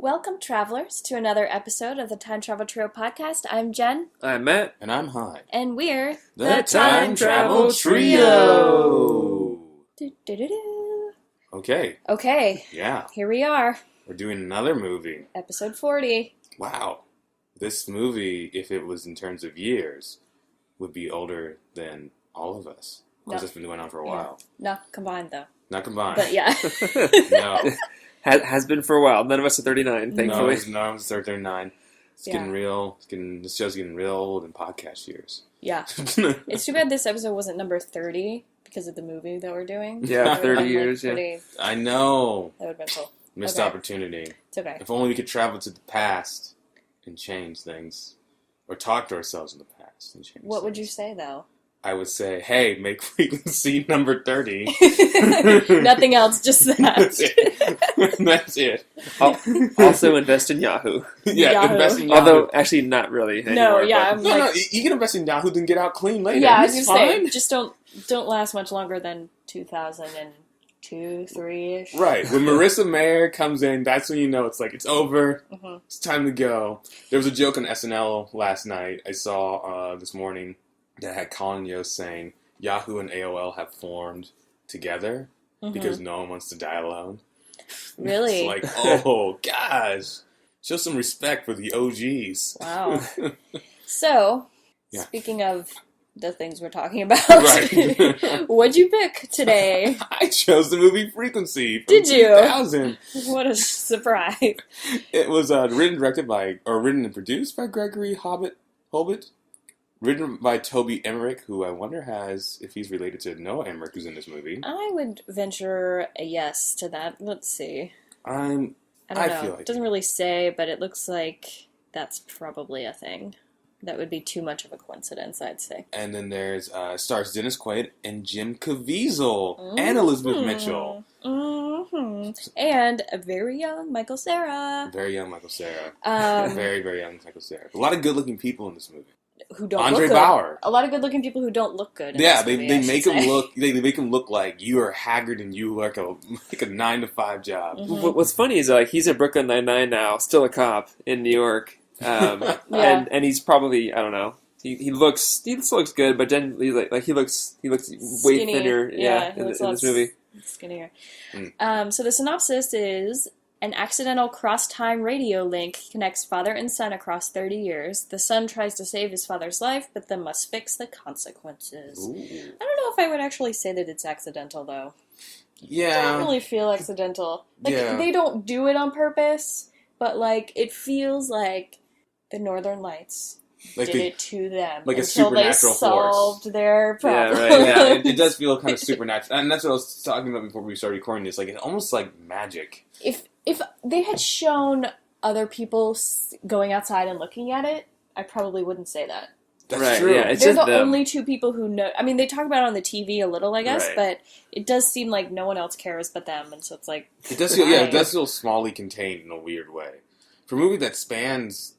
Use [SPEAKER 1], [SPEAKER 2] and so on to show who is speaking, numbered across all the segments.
[SPEAKER 1] Welcome, travelers, to another episode of the Time Travel Trio podcast. I'm Jen.
[SPEAKER 2] I'm Matt.
[SPEAKER 3] And I'm Hi.
[SPEAKER 1] And we're
[SPEAKER 3] The Time Travel Trio!
[SPEAKER 1] Do-do-do-do.
[SPEAKER 3] Okay. Yeah.
[SPEAKER 1] Here we are.
[SPEAKER 3] We're doing another movie.
[SPEAKER 1] Episode 40.
[SPEAKER 3] Wow. This movie, if it was in terms of years, would be older than all of us. Because it's been going on for a while.
[SPEAKER 1] Not combined, though.
[SPEAKER 3] Not combined.
[SPEAKER 1] But yeah.
[SPEAKER 3] No.
[SPEAKER 2] Has been for a while. None of us are 39, thankfully.
[SPEAKER 3] No, it's 39. It's getting real. This show's getting real old in podcast years.
[SPEAKER 1] Yeah. It's too bad this episode wasn't number 30 because of the movie that we're doing.
[SPEAKER 2] Yeah, 30 years, yeah.
[SPEAKER 3] I know.
[SPEAKER 1] That would have been cool.
[SPEAKER 3] Missed opportunity.
[SPEAKER 1] It's okay.
[SPEAKER 3] If only we could travel to the past and change things. Or talk to ourselves in the past and change
[SPEAKER 1] What
[SPEAKER 3] things.
[SPEAKER 1] would you say, though?
[SPEAKER 3] I would say, hey, make frequency number 30.
[SPEAKER 1] Nothing else, just that.
[SPEAKER 3] That's it. That's it.
[SPEAKER 2] Also invest in Yahoo.
[SPEAKER 3] Yeah,
[SPEAKER 1] Yahoo.
[SPEAKER 3] invest in Yahoo.
[SPEAKER 2] Although, actually, not really anymore.
[SPEAKER 1] No, yeah,
[SPEAKER 2] but-
[SPEAKER 3] No, you can invest in Yahoo, then get out clean later.
[SPEAKER 1] Yeah, I was
[SPEAKER 3] It's
[SPEAKER 1] gonna say,
[SPEAKER 3] fine.
[SPEAKER 1] just don't last much longer than 2002, 3-ish.
[SPEAKER 3] Right. When Marissa Mayer comes in, that's when you know it's like, it's over.
[SPEAKER 1] Mhm.
[SPEAKER 3] It's time to go. There was a joke on SNL last night I saw this morning that had Colin Yost saying Yahoo and AOL have formed together because no one wants to die alone.
[SPEAKER 1] Really?
[SPEAKER 3] It's like, oh, gosh. Show some respect for the OGs.
[SPEAKER 1] Wow. So,
[SPEAKER 3] Yeah.
[SPEAKER 1] speaking of the things we're talking about,
[SPEAKER 3] Right.
[SPEAKER 1] what'd you pick today?
[SPEAKER 3] I chose the movie Frequency from
[SPEAKER 1] Did you?
[SPEAKER 3] 2000.
[SPEAKER 1] What a surprise.
[SPEAKER 3] It was written and produced by Gregory Hobbitt. Written by Toby Emmerich, who I wonder if he's related to Noah Emmerich, who's in this movie.
[SPEAKER 1] I would venture a yes to that. Let's see. I don't
[SPEAKER 3] I
[SPEAKER 1] know.
[SPEAKER 3] feel like
[SPEAKER 1] It doesn't really say, but it looks like that's probably a thing. That would be too much of a coincidence, I'd say.
[SPEAKER 3] And then there's stars Dennis Quaid and Jim Caviezel and Elizabeth Mitchell.
[SPEAKER 1] Mm-hmm. And a very young Michael Cera.
[SPEAKER 3] Very young Michael Cera.
[SPEAKER 1] Um,
[SPEAKER 3] Very, very young Michael Cera. A lot of good-looking people in this movie.
[SPEAKER 1] who don't
[SPEAKER 3] Andre
[SPEAKER 1] look good.
[SPEAKER 3] Bauer.
[SPEAKER 1] A lot of good-looking people who don't look good. In
[SPEAKER 3] Yeah,
[SPEAKER 1] this movie,
[SPEAKER 3] they
[SPEAKER 1] I should
[SPEAKER 3] make him
[SPEAKER 1] say.
[SPEAKER 3] look. They make him look like you are haggard and you work a 9-to-5 job.
[SPEAKER 1] Mhm.
[SPEAKER 2] What's funny is he's in Brooklyn Nine-Nine now, still a cop in New York.
[SPEAKER 1] Yeah.
[SPEAKER 2] and he's probably, I don't know, he still looks good, but then he looks way
[SPEAKER 1] Skinny.
[SPEAKER 2] thinner.
[SPEAKER 1] Yeah, he
[SPEAKER 2] in
[SPEAKER 1] looks
[SPEAKER 2] this movie.
[SPEAKER 1] skinnier.
[SPEAKER 3] Mm.
[SPEAKER 1] So the synopsis is: an accidental cross-time radio link connects father and son across 30 years. The son tries to save his father's life, but then must fix the consequences.
[SPEAKER 3] Ooh.
[SPEAKER 1] I don't know if I would actually say that it's accidental, though. I
[SPEAKER 3] Yeah.
[SPEAKER 1] don't really feel accidental. Like,
[SPEAKER 3] Yeah.
[SPEAKER 1] they don't do it on purpose, but, like, it feels like the Northern Lights
[SPEAKER 3] Like
[SPEAKER 1] did
[SPEAKER 3] the-
[SPEAKER 1] it to them
[SPEAKER 3] like a
[SPEAKER 1] until they
[SPEAKER 3] supernatural force.
[SPEAKER 1] solved their
[SPEAKER 2] Yeah,
[SPEAKER 1] problem.
[SPEAKER 2] right,
[SPEAKER 3] Yeah, it does feel kind of supernatural, and that's what I was talking about before we started recording this. Like it's almost like magic.
[SPEAKER 1] If they had shown other people going outside and looking at it, I probably wouldn't say that.
[SPEAKER 3] That's
[SPEAKER 2] Right,
[SPEAKER 3] true.
[SPEAKER 2] yeah, it's
[SPEAKER 1] They're
[SPEAKER 2] just
[SPEAKER 1] the
[SPEAKER 2] them.
[SPEAKER 1] only two people who know. I mean, they talk about it on the TV a little, I guess,
[SPEAKER 2] Right.
[SPEAKER 1] but it does seem like no one else cares but them, and so it's like,
[SPEAKER 3] It does feel, yeah,
[SPEAKER 1] Right.
[SPEAKER 3] it does feel smallly contained in a weird way. For a movie that spans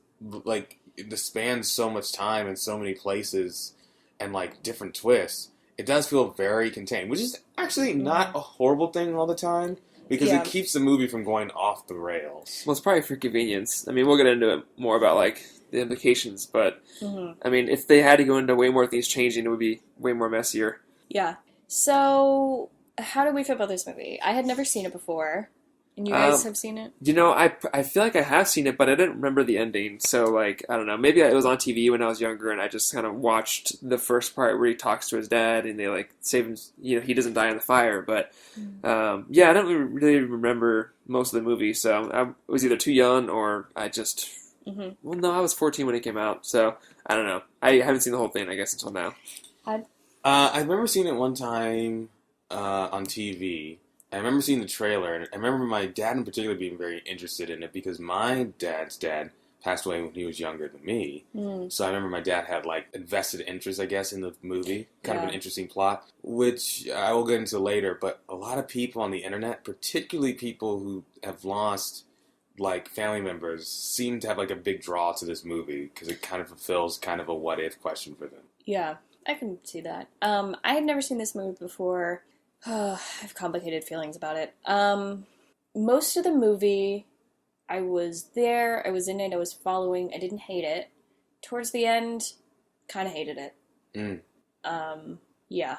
[SPEAKER 3] so much time and so many places and like different twists, it does feel very contained, which is actually not a horrible thing all the time because
[SPEAKER 1] Yeah.
[SPEAKER 3] it keeps the movie from going off the rails.
[SPEAKER 2] Well, it's probably for convenience. I mean, we'll get into it more about the implications, but
[SPEAKER 1] mhm.
[SPEAKER 2] I mean, if they had to go into way more things changing, it would be way more messier.
[SPEAKER 1] Yeah. So, how do we feel about this movie? I had never seen it before, and you guys have seen it?
[SPEAKER 2] You know, I feel like I have seen it, but I didn't remember the ending. So, I don't know. Maybe it was on TV when I was younger, and I just kind of watched the first part where he talks to his dad, and they, save him. You know, he doesn't die in the fire. But, yeah, I don't really remember most of the movie. So, I was either too young, or I just...
[SPEAKER 1] Mm-hmm.
[SPEAKER 2] Well, no, I was 14 when it came out. So, I don't know. I haven't seen the whole thing, I guess, until now.
[SPEAKER 3] I remember seeing it one time on TV. I remember seeing the trailer, and I remember my dad in particular being very interested in it because my dad's dad passed away when he was younger than me.
[SPEAKER 1] Mm.
[SPEAKER 3] So I remember my dad had invested interest, I guess, in the movie. Kind of
[SPEAKER 1] Yeah.
[SPEAKER 3] an interesting plot, which I will get into later. But a lot of people on the internet, particularly people who have lost family members, seem to have a big draw to this movie because it kind of fulfills kind of a what if question for them.
[SPEAKER 1] Yeah, I can see that. I had never seen this movie before. I have complicated feelings about it. Most of the movie I was there, I was in it, I was following, I didn't hate it. Towards the end, kind of hated it. Yeah.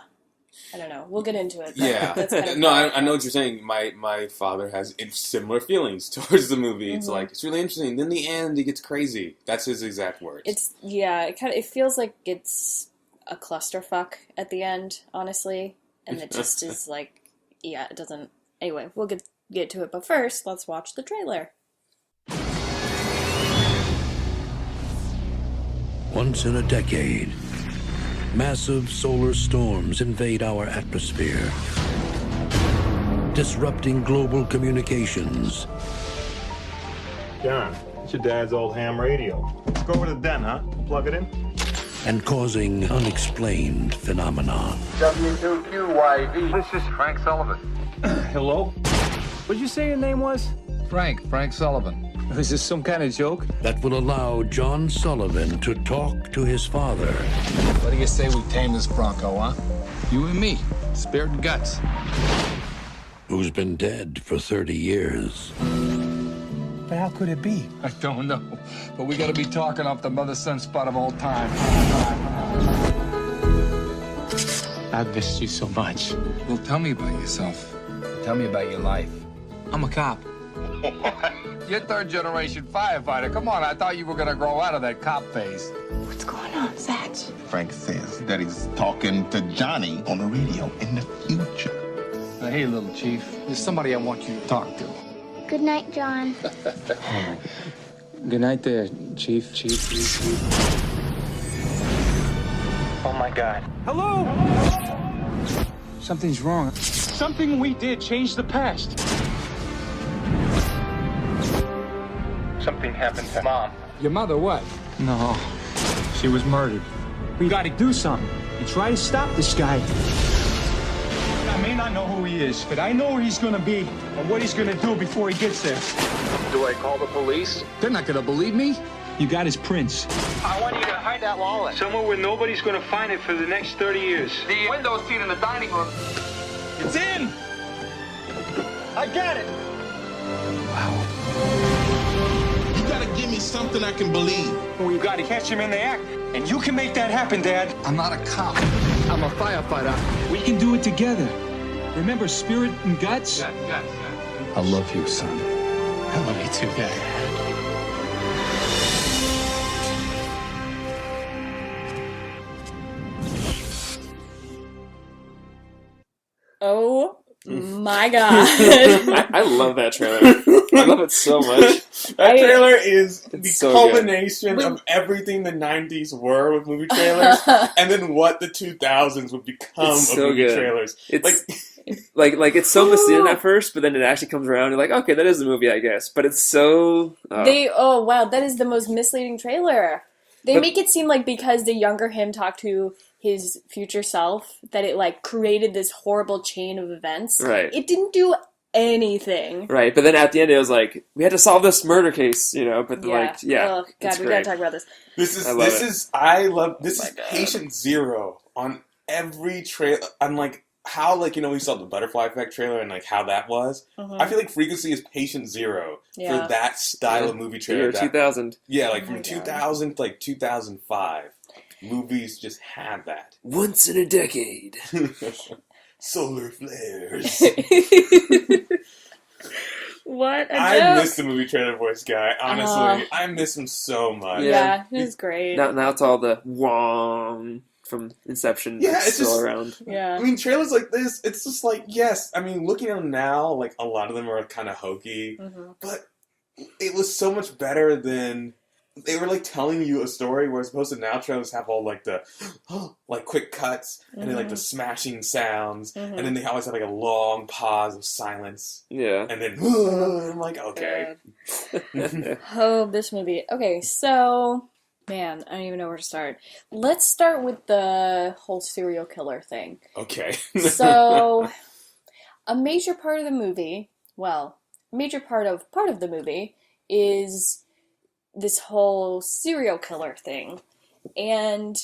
[SPEAKER 1] I don't know. We'll get into it.
[SPEAKER 3] Yeah.
[SPEAKER 1] That's kind of
[SPEAKER 3] No, I know what you're saying. My father has similar feelings towards the movie. It's like, it's really interesting. Then the end, it gets crazy. That's his exact words.
[SPEAKER 1] It feels like it's a clusterfuck at the end, honestly. And it just is like, yeah, it doesn't. Anyway, we'll get to it. But first, let's watch the trailer.
[SPEAKER 4] Once in a decade, massive solar storms invade our atmosphere, disrupting global communications.
[SPEAKER 5] John, it's your dad's old ham radio. Let's go over to the den, huh? Plug it in.
[SPEAKER 4] And causing unexplained phenomena.
[SPEAKER 6] W2QYV. This is Frank Sullivan.
[SPEAKER 5] Hello? What'd you say your name was?
[SPEAKER 6] Frank Sullivan.
[SPEAKER 5] Is this some kind of joke?
[SPEAKER 4] That will allow John Sullivan to talk to his father.
[SPEAKER 6] What do you say we tame this Bronco, huh? You and me, spirit and guts.
[SPEAKER 4] Who's been dead for 30 years.
[SPEAKER 5] But how could it be?
[SPEAKER 6] I don't know, but we gotta be talking off the mother-son spot of all time.
[SPEAKER 5] I've missed you so much.
[SPEAKER 6] Well, tell me about yourself. Tell me about your life. I'm a cop. You're third-generation firefighter. Come on, I thought you were gonna grow out of that cop phase.
[SPEAKER 7] What's going on, Satch?
[SPEAKER 8] Frank says that he's talking to Johnny on the radio in the future.
[SPEAKER 6] Hey, little chief, there's somebody I want you to talk to.
[SPEAKER 7] Good night, John.
[SPEAKER 5] Good night there, Chief. Oh my God. Hello? Something's wrong. Something we did changed the past. Something happened to Mom.
[SPEAKER 6] Your mother, what?
[SPEAKER 5] No, she was murdered. We gotta do something and try to stop this guy. I may not know who he is, but I know where he's gonna be and what he's gonna do before he gets there.
[SPEAKER 6] Do I call the police? They're not gonna believe me.
[SPEAKER 5] You got his prints.
[SPEAKER 9] I want you to hide that wallet.
[SPEAKER 5] Somewhere where nobody's gonna find it for the next 30 years.
[SPEAKER 9] The window seat in the dining room.
[SPEAKER 5] It's in! I got it!
[SPEAKER 8] You gotta give me something I can believe.
[SPEAKER 5] We gotta catch him in the act. And you can make that happen, Dad.
[SPEAKER 6] I'm not a cop. I'm a firefighter.
[SPEAKER 5] We can do it together. Remember spirit and guts?
[SPEAKER 6] I love you, son.
[SPEAKER 5] I love you too, Dad.
[SPEAKER 1] Oh my God.
[SPEAKER 2] I love that trailer. I love it so much.
[SPEAKER 3] That trailer is the
[SPEAKER 2] so
[SPEAKER 3] culmination of everything the 90s were with movie trailers, and then what the 2000s would become
[SPEAKER 2] It's
[SPEAKER 3] of
[SPEAKER 2] so
[SPEAKER 3] movie
[SPEAKER 2] good.
[SPEAKER 3] trailers.
[SPEAKER 2] It's like it's so misleading at first, but then it actually comes around. You're like, okay, that is the movie, I guess. But it's so
[SPEAKER 1] Oh wow, that is the most misleading trailer. They
[SPEAKER 2] But-
[SPEAKER 1] make it seem like because the younger him talked to his future self that it like created this horrible chain of events.
[SPEAKER 2] Right.
[SPEAKER 1] It didn't do anything.
[SPEAKER 2] right. But then at the end, it was like we had to solve this murder case, you know. But
[SPEAKER 1] Oh
[SPEAKER 2] it's
[SPEAKER 1] God, we
[SPEAKER 2] great.
[SPEAKER 1] gotta talk about this.
[SPEAKER 3] This
[SPEAKER 2] I love it.
[SPEAKER 3] is
[SPEAKER 1] my God.
[SPEAKER 3] patient zero on every trailer. I'm like, how, like, you know, we saw the Butterfly Effect trailer and like how that was.
[SPEAKER 1] Mhm.
[SPEAKER 3] I feel like Frequency is patient zero
[SPEAKER 1] Yeah.
[SPEAKER 3] for that style of movie
[SPEAKER 2] The
[SPEAKER 3] trailer.
[SPEAKER 2] year
[SPEAKER 3] that-
[SPEAKER 2] 2000.
[SPEAKER 3] Yeah, like
[SPEAKER 1] Oh
[SPEAKER 3] from
[SPEAKER 1] my God.
[SPEAKER 3] 2000 to like 2005, movies just had that.
[SPEAKER 2] Once in a decade.
[SPEAKER 3] Solar flares.
[SPEAKER 1] What a
[SPEAKER 3] I
[SPEAKER 1] joke.
[SPEAKER 3] miss the movie trailer voice guy. Honestly, I miss him so much.
[SPEAKER 1] Yeah, it was great.
[SPEAKER 2] Now it's all the Wong from Inception
[SPEAKER 3] Yeah,
[SPEAKER 2] that's
[SPEAKER 3] it's
[SPEAKER 2] still
[SPEAKER 3] just-
[SPEAKER 2] around.
[SPEAKER 1] Yeah.
[SPEAKER 3] I mean, trailers like this, it's just like, yes. I mean, looking at them now, like, a lot of them are kind of hokey,
[SPEAKER 1] Mhm.
[SPEAKER 3] but it was so much better than... They were, like, telling you a story, whereas most of now trailers have all, like, the, like, quick cuts, and then, like, the smashing sounds, and then they always have, like, a long pause of silence,
[SPEAKER 2] Yeah.
[SPEAKER 3] and then, I'm like, okay.
[SPEAKER 1] Oh, this movie. Okay, so, man, I don't even know where to start. Let's start with the whole serial killer thing.
[SPEAKER 3] Okay.
[SPEAKER 1] So, a major part of the movie, well, a major part of the movie is this whole serial killer thing. And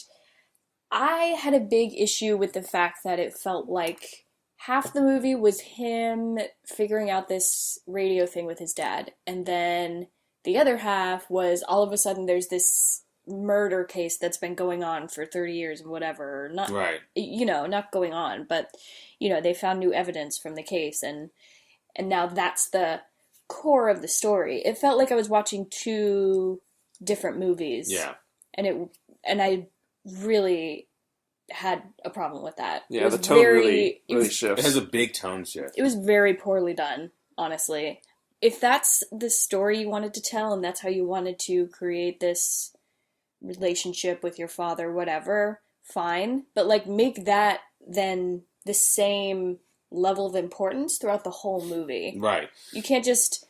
[SPEAKER 1] I had a big issue with the fact that it felt like half the movie was him figuring out this radio thing with his dad, and then the other half was all of a sudden there's this murder case that's been going on for 30 years and whatever. Not,
[SPEAKER 3] Right.
[SPEAKER 1] Not going on, but, they found new evidence from the case, and now that's the core of the story. It felt like I was watching two different movies.
[SPEAKER 3] Yeah.
[SPEAKER 1] And I really had a problem with that.
[SPEAKER 2] Yeah, the tone really shifts.
[SPEAKER 3] It has a big tone shift.
[SPEAKER 1] It was very poorly done, honestly. If that's the story you wanted to tell and that's how you wanted to create this relationship with your father, whatever, fine. But, make that then the same level of importance throughout the whole movie.
[SPEAKER 3] Right.
[SPEAKER 1] You can't just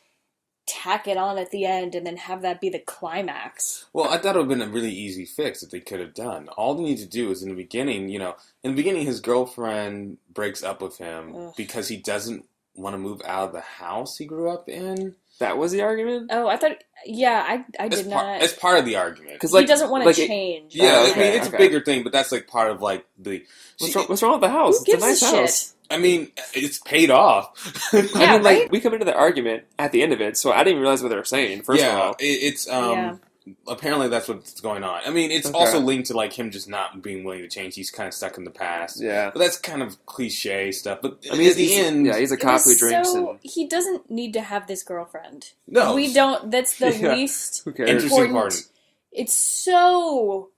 [SPEAKER 1] tack it on at the end and then have that be the climax.
[SPEAKER 3] Well, I thought it would have been a really easy fix that they could have done. All they need to do is in the beginning, his girlfriend breaks up with him because he doesn't want to move out of the house he grew up in.
[SPEAKER 2] That was the argument?
[SPEAKER 1] Oh, I thought, I did not.
[SPEAKER 3] It's part of the argument.
[SPEAKER 1] Because he doesn't want to change.
[SPEAKER 3] Yeah, I mean, it's a bigger thing, but that's part of the...
[SPEAKER 2] What's wrong with the house?
[SPEAKER 1] Who gives
[SPEAKER 2] it's a nice
[SPEAKER 1] a
[SPEAKER 2] house.
[SPEAKER 1] shit?
[SPEAKER 3] I mean, it's paid off.
[SPEAKER 1] Yeah, right?
[SPEAKER 2] We come into the argument at the end of it, so I didn't even realize what they were saying, first of all.
[SPEAKER 3] It's apparently that's what's going on. I mean, it's also linked to him just not being willing to change. He's kind of stuck in the past.
[SPEAKER 2] Yeah.
[SPEAKER 3] But that's kind of cliche stuff. But
[SPEAKER 2] I mean,
[SPEAKER 3] at the end...
[SPEAKER 2] Yeah, he's a cop who drinks and...
[SPEAKER 1] He doesn't need to have this girlfriend.
[SPEAKER 3] No.
[SPEAKER 1] We don't... That's the least
[SPEAKER 2] Who cares?
[SPEAKER 3] Interesting
[SPEAKER 1] important...
[SPEAKER 3] part.
[SPEAKER 1] It's so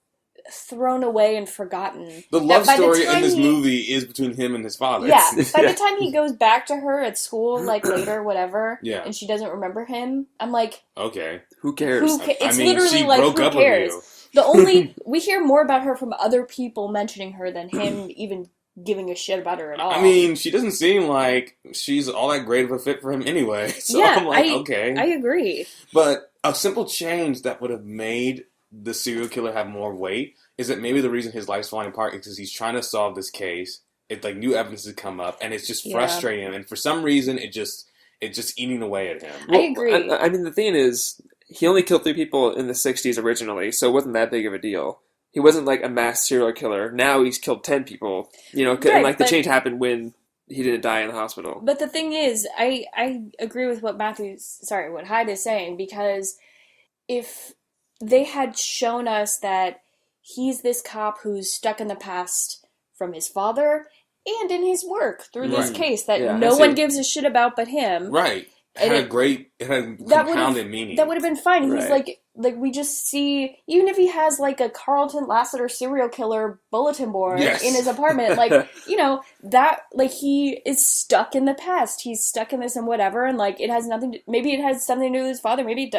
[SPEAKER 1] thrown away and forgotten.
[SPEAKER 3] The love
[SPEAKER 1] that by the
[SPEAKER 3] story in
[SPEAKER 1] time
[SPEAKER 3] this movie is between him and his father.
[SPEAKER 1] Yeah, by the time he goes back to her at school, later, whatever,
[SPEAKER 3] Yeah.
[SPEAKER 1] and she doesn't remember him, I'm like...
[SPEAKER 3] Okay.
[SPEAKER 2] Who cares?
[SPEAKER 1] It's
[SPEAKER 3] I mean,
[SPEAKER 1] literally
[SPEAKER 3] she
[SPEAKER 1] like,
[SPEAKER 3] broke
[SPEAKER 1] who
[SPEAKER 3] up
[SPEAKER 1] cares?
[SPEAKER 3] with
[SPEAKER 1] The only... We hear more about her from other people mentioning her than him even giving a shit about her at all.
[SPEAKER 3] I mean, she doesn't seem like she's all that great of a fit for him anyway. So
[SPEAKER 1] yeah,
[SPEAKER 3] I'm like, okay.
[SPEAKER 1] I agree.
[SPEAKER 3] But a simple change that would have made the serial killer have more weight is that maybe the reason his life's falling apart is because he's trying to solve this case. It's new evidence has come up, and it's just frustrating him. And for some reason, it's just eating away at him.
[SPEAKER 1] I agree.
[SPEAKER 2] I mean, the thing is, he only killed 3 people in the 60s originally, so it wasn't that big of a deal. He wasn't a mass serial killer. Now he's killed 10 people. And the change happened when he didn't die in the hospital.
[SPEAKER 1] But the thing is, I agree with what what Hyde is saying, because if they had shown us that he's this cop who's stuck in the past from his father and in his work through this case that no one gives a shit about but him.
[SPEAKER 3] Right. It had compounded meaning.
[SPEAKER 1] That would have been fine.
[SPEAKER 2] Right.
[SPEAKER 1] He's we just see, even if he has a Carlton Lasseter serial killer bulletin board in his apartment, that, he is stuck in the past. He's stuck in this and whatever, and it has maybe it has something to do with his father, maybe,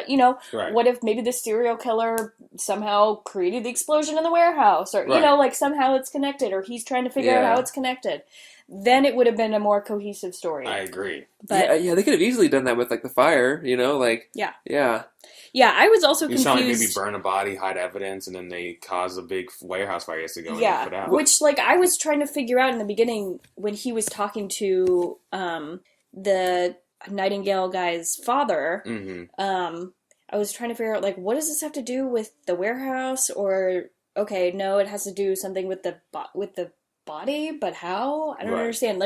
[SPEAKER 3] Right.
[SPEAKER 1] What if maybe the serial killer somehow created the explosion in the warehouse, or, somehow it's connected, or he's trying to figure out how it's connected. Then it would have been a more cohesive story.
[SPEAKER 3] I agree.
[SPEAKER 1] But
[SPEAKER 2] yeah, they could have easily done that with the fire,
[SPEAKER 1] Yeah.
[SPEAKER 2] Yeah.
[SPEAKER 1] Yeah, I was also
[SPEAKER 3] He's
[SPEAKER 1] confused.
[SPEAKER 3] trying to maybe burn a body, hide evidence, and then they cause a big warehouse fire he has to go and put out.
[SPEAKER 1] Which, I was trying to figure out in the beginning when he was talking to the Nightingale guy's father.
[SPEAKER 3] Mm-hmm.
[SPEAKER 1] I was trying to figure out, what does this have to do with the warehouse? Or, okay, no, it has to do something with the body, but how? I don't understand.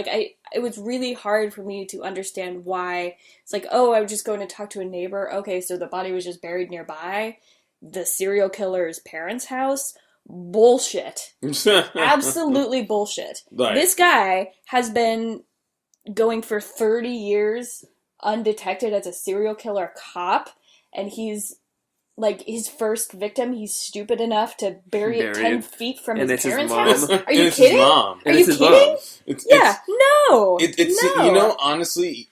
[SPEAKER 1] It was really hard for me to understand why. It's I was just going to talk to a neighbor. Okay, so the body was just buried nearby the serial killer's parents' house. Bullshit. Absolutely bullshit.
[SPEAKER 3] Right.
[SPEAKER 1] This guy has been going for 30 years undetected as a serial killer cop, and he's his first victim, he's stupid enough to bury it 10 feet from his parents' house? Are you kidding? Are you kidding? No.
[SPEAKER 3] Honestly,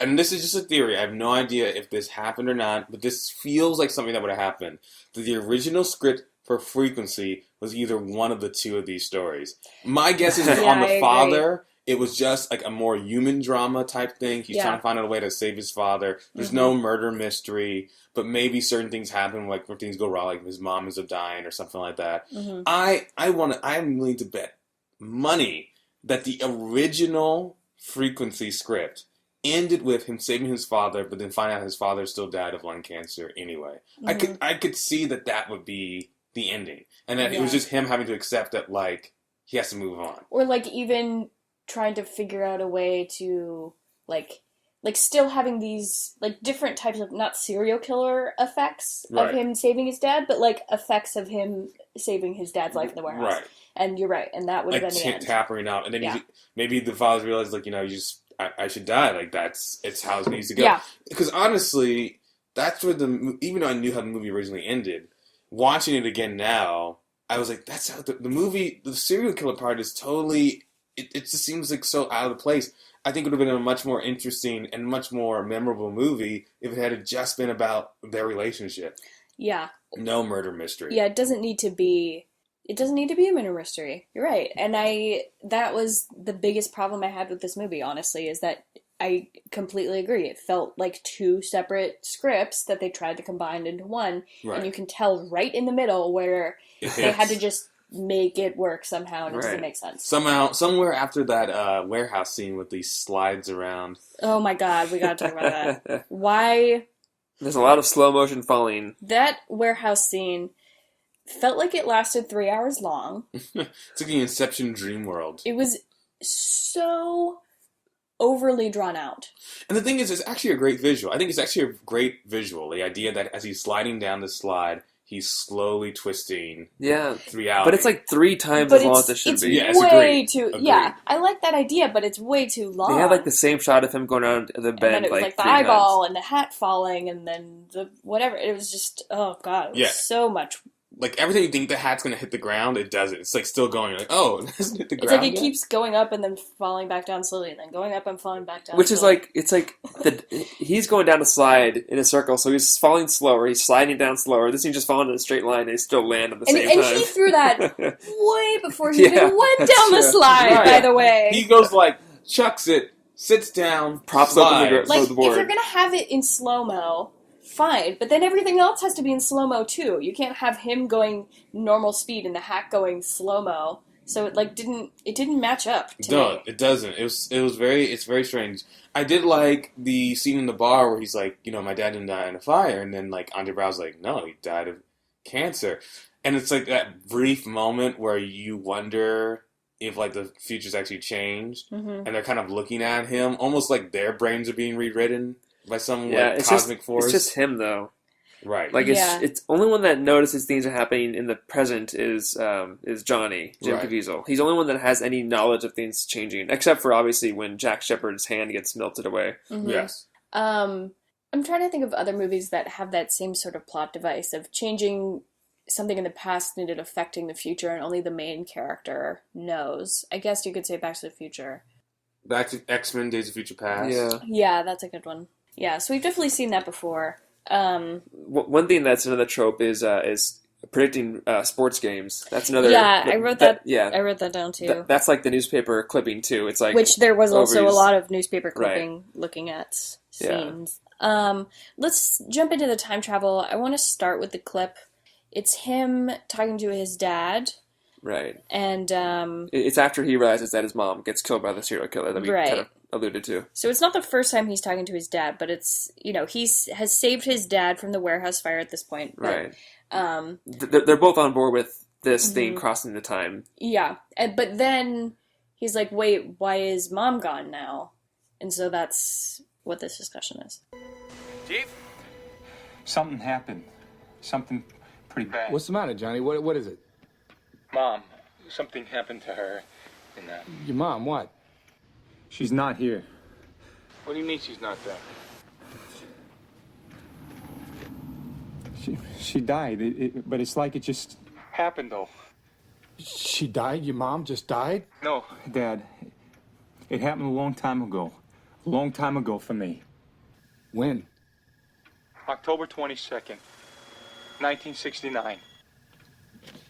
[SPEAKER 3] and this is just a theory, I have no idea if this happened or not, but this feels like something that would have happened. That the original script for Frequency was either one of the two of these stories. My guess is on the father, it was just a more human drama type thing. He's trying to find out a way to save his father. There's no murder mystery, but maybe certain things happen, when things go wrong, like his mom ends up dying or something like that.
[SPEAKER 1] Mm-hmm.
[SPEAKER 3] I'm willing to bet money that the original Frequency script ended with him saving his father, but then find out his father still died of lung cancer anyway.
[SPEAKER 1] Mm-hmm.
[SPEAKER 3] I could see that would be the ending, and that it was just him having to accept that he has to move on,
[SPEAKER 1] or even trying to figure out a way to, like still having these, like, different types of, not serial killer effects of him saving his dad, but, like, effects of him saving his dad's life in the warehouse.
[SPEAKER 3] Right.
[SPEAKER 1] And you're right, and that would have
[SPEAKER 3] Like
[SPEAKER 1] been the end.
[SPEAKER 3] tappering out, and then maybe the fathers realize, like, I should die. Like, it's how it needs to go.
[SPEAKER 1] Yeah.
[SPEAKER 3] Because honestly, that's where even though I knew how the movie originally ended, watching it again now, I was like, that's how the movie, the serial killer part is totally. It just seems like so out of place. I think it would have been a much more interesting and much more memorable movie if it had just been about their relationship.
[SPEAKER 1] Yeah.
[SPEAKER 3] No murder mystery.
[SPEAKER 1] Yeah, it doesn't need to be a murder mystery. You're right. And that was the biggest problem I had with this movie, honestly, is that I completely agree. It felt like two separate scripts that they tried to combine into one.
[SPEAKER 3] Right.
[SPEAKER 1] And you can tell right in the middle where they had to just make it work somehow, and it doesn't make sense.
[SPEAKER 3] Somewhere after that warehouse scene with these slides around.
[SPEAKER 1] Oh my god, we gotta talk about that. Why?
[SPEAKER 2] There's a lot of slow motion falling.
[SPEAKER 1] That warehouse scene felt like it lasted 3 hours long.
[SPEAKER 3] It's like the Inception dream world.
[SPEAKER 1] It was so overly drawn out.
[SPEAKER 3] And the thing is, it's actually a great visual. I think it's actually a great visual. The idea that as he's sliding down the slide, he's slowly twisting.
[SPEAKER 2] Yeah,
[SPEAKER 3] reality.
[SPEAKER 2] But it's like 3 times as long as it should be.
[SPEAKER 3] Yeah,
[SPEAKER 1] it's way
[SPEAKER 3] agreed.
[SPEAKER 1] too.
[SPEAKER 3] Agreed.
[SPEAKER 1] Yeah, I like that idea, but it's way too long.
[SPEAKER 2] They had like the same shot of him going around the bend,
[SPEAKER 1] and then it was like the
[SPEAKER 2] 3
[SPEAKER 1] eyeball
[SPEAKER 2] times.
[SPEAKER 1] and the hat falling, and then the whatever. It was just it was so much.
[SPEAKER 3] Like everything you think the hat's gonna hit the ground, it doesn't. It's like still going. You're like, oh, it hasn't hit the
[SPEAKER 1] It's
[SPEAKER 3] ground.
[SPEAKER 1] like it
[SPEAKER 3] yet?
[SPEAKER 1] keeps going up and then falling back down slowly, and then going up and falling back down.
[SPEAKER 2] Which is
[SPEAKER 1] slowly.
[SPEAKER 2] like, it's like, he's going down a slide in a circle, so he's falling slower, he's sliding down slower, this thing just falling in a straight line, and they still land at the same time.
[SPEAKER 1] And he threw that way before he even went
[SPEAKER 2] that's
[SPEAKER 1] down the
[SPEAKER 2] true.
[SPEAKER 1] slide,
[SPEAKER 3] Right.
[SPEAKER 1] by the way.
[SPEAKER 3] He goes like, chucks it, sits down,
[SPEAKER 2] props
[SPEAKER 3] slides.
[SPEAKER 2] up
[SPEAKER 1] Like,
[SPEAKER 2] the
[SPEAKER 1] if
[SPEAKER 2] board.
[SPEAKER 1] you're gonna have it in slow-mo, fine, but then everything else has to be in slow-mo too. You can't have him going normal speed and the hat going slow-mo. So it didn't match up to
[SPEAKER 3] No,
[SPEAKER 1] me.
[SPEAKER 3] it doesn't. It's very strange. I did like the scene in the bar where he's like, my dad didn't die in a fire, and then like Andre Braug's like, no, he died of cancer, and it's like that brief moment where you wonder if like the future's actually changed, and they're kind of looking at him, almost like their brains are being rewritten by some cosmic force.
[SPEAKER 2] It's just him though.
[SPEAKER 3] Right.
[SPEAKER 2] Like it's only one that notices things are happening in the present is Johnny, Jim
[SPEAKER 3] Right.
[SPEAKER 2] Caviezel. He's the only one that has any knowledge of things changing, except for obviously when Jack Shepherd's hand gets melted away.
[SPEAKER 1] Mhm.
[SPEAKER 3] Yes.
[SPEAKER 1] I'm trying to think of other movies that have that same sort of plot device of changing something in the past and it affecting the future, and only the main character knows. I guess you could say Back to the Future.
[SPEAKER 3] Back to X-Men: Days of Future Past.
[SPEAKER 2] Yeah.
[SPEAKER 1] Yeah, that's a good one. Yeah, so we've definitely seen that before.
[SPEAKER 2] One thing that's another trope is predicting sports games. That's another.
[SPEAKER 1] Yeah, I wrote that.
[SPEAKER 2] Yeah,
[SPEAKER 1] I wrote that down too.
[SPEAKER 2] That's like the newspaper clipping too. It's like
[SPEAKER 1] Which there was also a
[SPEAKER 2] overused.
[SPEAKER 1] lot of newspaper
[SPEAKER 2] Right.
[SPEAKER 1] clipping looking at
[SPEAKER 2] Yeah.
[SPEAKER 1] scenes. Let's jump into the time travel. I want to start with the clip. It's him talking to his dad,
[SPEAKER 2] Right.
[SPEAKER 1] and
[SPEAKER 2] It's after he realizes that his mom gets killed by the serial killer that we
[SPEAKER 1] Right.
[SPEAKER 2] kind of alluded to.
[SPEAKER 1] so it's not the first time he's talking to his dad, but it's has saved his dad from the warehouse fire at this point. But,
[SPEAKER 2] Right. They're both on board with this thing crossing the time.
[SPEAKER 1] Yeah, but then he's like, "Wait, why is mom gone now?" And so that's what this discussion is.
[SPEAKER 9] Chief?
[SPEAKER 5] Something happened. Something pretty bad.
[SPEAKER 6] What's the matter, Johnny? What is it?
[SPEAKER 5] Mom, something happened to her. And
[SPEAKER 6] Your mom, what?
[SPEAKER 5] she's not here. What do you mean she's not there? She died, but it's like it just happened, though.
[SPEAKER 6] She died? Your mom just died?
[SPEAKER 5] No, Dad. It happened a long time ago. A long time ago for me.
[SPEAKER 6] When?
[SPEAKER 5] October 22nd, 1969.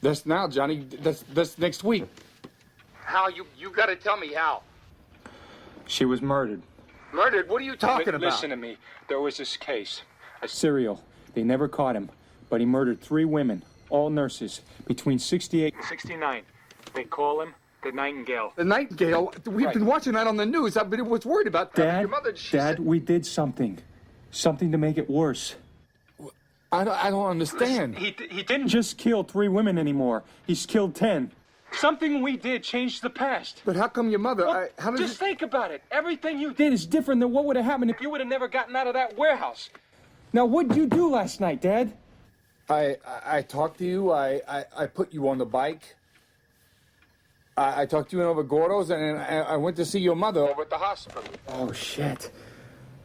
[SPEAKER 6] That's now, Johnny. That's next week.
[SPEAKER 9] Hal, you gotta tell me how.
[SPEAKER 5] She was murdered.
[SPEAKER 9] Murdered? What are you talking about?
[SPEAKER 5] Listen to me. There was this case. A serial. They never caught him, but he murdered 3 women, all nurses, between 68 and 69. They call him the Nightingale.
[SPEAKER 6] The Nightingale? We've
[SPEAKER 5] Right.
[SPEAKER 6] been watching that on the news. I was worried about that.
[SPEAKER 5] Dad,
[SPEAKER 9] your mother, she said-
[SPEAKER 5] we did something. Something to make it worse.
[SPEAKER 6] I don't understand.
[SPEAKER 5] He didn't just kill 3 women anymore. He's killed 10. Something we did changed the past.
[SPEAKER 9] But how come your mother?
[SPEAKER 5] Well,
[SPEAKER 9] How did
[SPEAKER 5] just think about it. Everything you did is different than what would have happened if you would have never gotten out of that warehouse. Now, what'd you do last night, Dad?
[SPEAKER 9] I talked to you. I put you on the bike. I talked to you in over Gordo's, and I went to see your mother over at the hospital.
[SPEAKER 5] Oh, shit.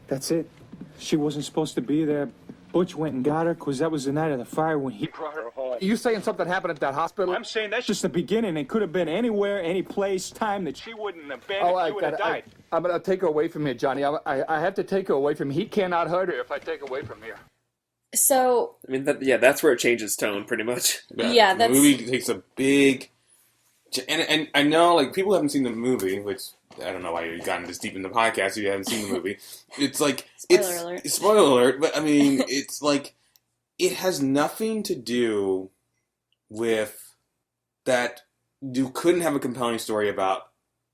[SPEAKER 5] That's it. She wasn't supposed to be there. Butch went and got her because that was the night of the fire when he brought her home.
[SPEAKER 9] You saying something happened at that hospital?
[SPEAKER 5] I'm saying that's just the beginning. It could have been anywhere, any place, time that she wouldn't have been if she would have died.
[SPEAKER 9] I'm going to take her away from here, Johnny. I have to take her away from here. He cannot hurt her if I take her away from here.
[SPEAKER 1] So,
[SPEAKER 2] I mean, that's where it changes tone, pretty much.
[SPEAKER 1] Yeah,
[SPEAKER 3] the movie takes a big... And I know, like, people haven't seen the movie, which... I don't know why you've gotten this deep in the podcast if you haven't seen the movie. It's like...
[SPEAKER 1] Spoiler alert.
[SPEAKER 3] Spoiler alert, but I mean, it's like... It has nothing to do with that you couldn't have a compelling story about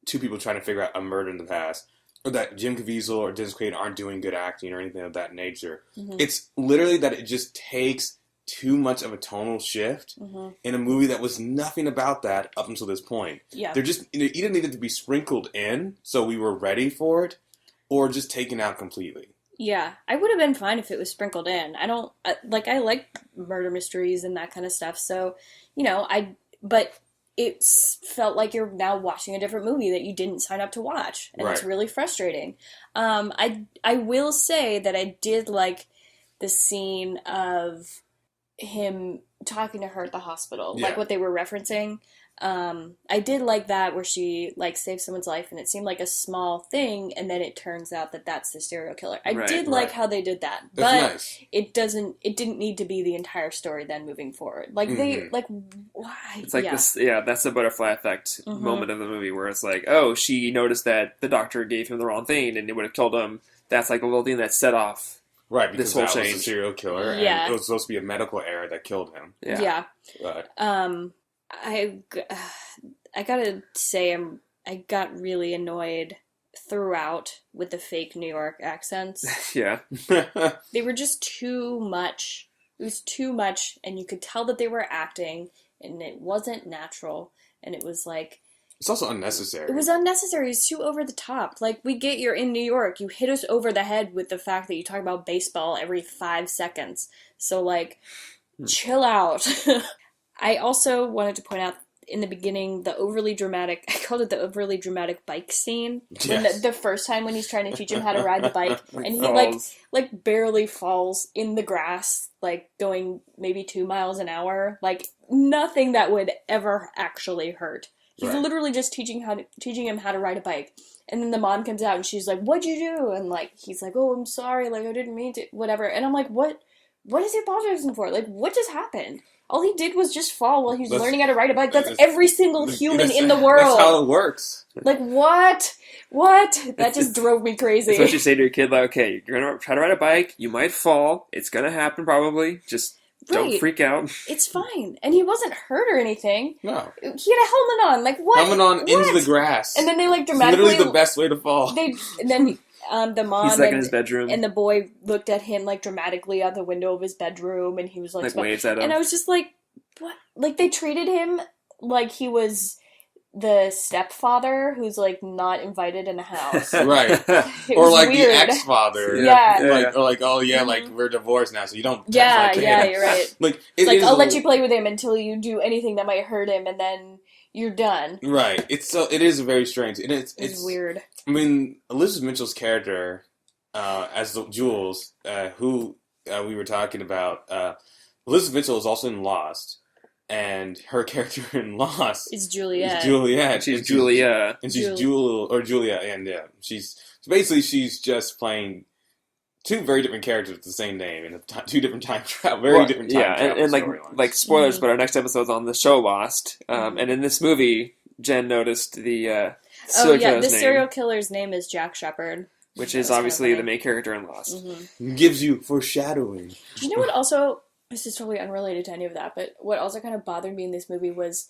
[SPEAKER 3] two people trying to figure out a murder in the past, or that Jim Caviezel or Dennis Quaid aren't doing good acting or anything of that nature.
[SPEAKER 1] Mm-hmm.
[SPEAKER 3] It's literally that it just takes too much of a tonal shift in a movie that was nothing about that up until this point.
[SPEAKER 1] Yeah.
[SPEAKER 3] They're just either needed to be sprinkled in so we were ready for it, or just taken out completely.
[SPEAKER 1] Yeah, I would have been fine if it was sprinkled in. I like murder mysteries and that kind of stuff. So, but it felt like you're now watching a different movie that you didn't sign up to watch. And It's really frustrating. I will say that I did like the scene of him talking to her at the hospital, like what they were referencing. I did like that where she saved someone's life and it seemed like a small thing and then it turns out that that's the serial killer. I did like how they did that, but
[SPEAKER 3] nice.
[SPEAKER 1] it didn't need to be the entire story then moving forward. Why?
[SPEAKER 2] It's like this, that's the butterfly effect moment of the movie where it's like, oh, she noticed that the doctor gave him the wrong thing and it would have killed him. That's like a little thing that set off
[SPEAKER 3] because
[SPEAKER 2] this whole
[SPEAKER 3] that
[SPEAKER 2] change.
[SPEAKER 3] was a serial killer and it was supposed to be a medical error that killed him.
[SPEAKER 1] Yeah.
[SPEAKER 3] Right.
[SPEAKER 1] I gotta say, I got really annoyed throughout with the fake New York accents.
[SPEAKER 2] Yeah.
[SPEAKER 1] They were just too much. It was too much, and you could tell that they were acting, and it wasn't natural, and it was like...
[SPEAKER 3] It's also unnecessary.
[SPEAKER 1] It was unnecessary. It's too over the top. Like, we get you're in New York. You hit us over the head with the fact that you talk about baseball every 5 seconds. So, chill out. I also wanted to point out in the beginning, I called it the overly dramatic bike scene.
[SPEAKER 3] Yes.
[SPEAKER 1] The first time when he's trying to teach him how to ride the bike, and he barely falls in the grass, going maybe 2 miles an hour. Nothing that would ever actually hurt. He's literally just teaching him how to ride a bike. And then the mom comes out and she's like, "What'd you do?" And he's like, "Oh, I'm sorry, I didn't mean to," whatever. And I'm like, what is he apologizing for? What just happened? All he did was just fall while he was learning how to ride a bike. That's every single human in the world.
[SPEAKER 3] That's how it works.
[SPEAKER 1] What? That just drove me crazy.
[SPEAKER 2] It's what you say to your kid, okay, you're going to try to ride a bike, you might fall, it's going to happen probably, just don't freak out.
[SPEAKER 1] It's fine. And he wasn't hurt or anything.
[SPEAKER 3] No.
[SPEAKER 1] He had a helmet on. What?
[SPEAKER 3] Helmet on into the grass.
[SPEAKER 1] And then they dramatically...
[SPEAKER 3] It's literally the best way to fall.
[SPEAKER 1] And then... the mom
[SPEAKER 2] he's in his bedroom,
[SPEAKER 1] and the boy looked at him dramatically out the window of his bedroom, and he was
[SPEAKER 2] waves at him.
[SPEAKER 1] And I was just like, what? They treated him like he was the stepfather who's not invited in the house,
[SPEAKER 3] right?
[SPEAKER 1] Or
[SPEAKER 3] the
[SPEAKER 1] weird.
[SPEAKER 3] ex-father, we're divorced now, so you don't.
[SPEAKER 1] Yeah, you're right.
[SPEAKER 3] It's
[SPEAKER 1] I'll let you play with him until you do anything that might hurt him, and then you're done.
[SPEAKER 3] Right. It is very strange. It's
[SPEAKER 1] weird.
[SPEAKER 3] I mean, Elizabeth Mitchell's character, as Jules, who we were talking about, Elizabeth Mitchell is also in Lost, and her character in Lost
[SPEAKER 1] is Juliet.
[SPEAKER 2] She's Julia.
[SPEAKER 3] And she's Julia, and she's just playing two very different characters with the same name and two different time travel, different time travel
[SPEAKER 2] and spoilers, but our next episode's on the show Lost, and in this movie, Jen noticed the
[SPEAKER 1] serial killer's name is Jack Shepherd,
[SPEAKER 2] which is obviously the main character in Lost.
[SPEAKER 3] Mm-hmm. Gives you foreshadowing.
[SPEAKER 1] Do you know what also? This is totally unrelated to any of that, but what also kind of bothered me in this movie was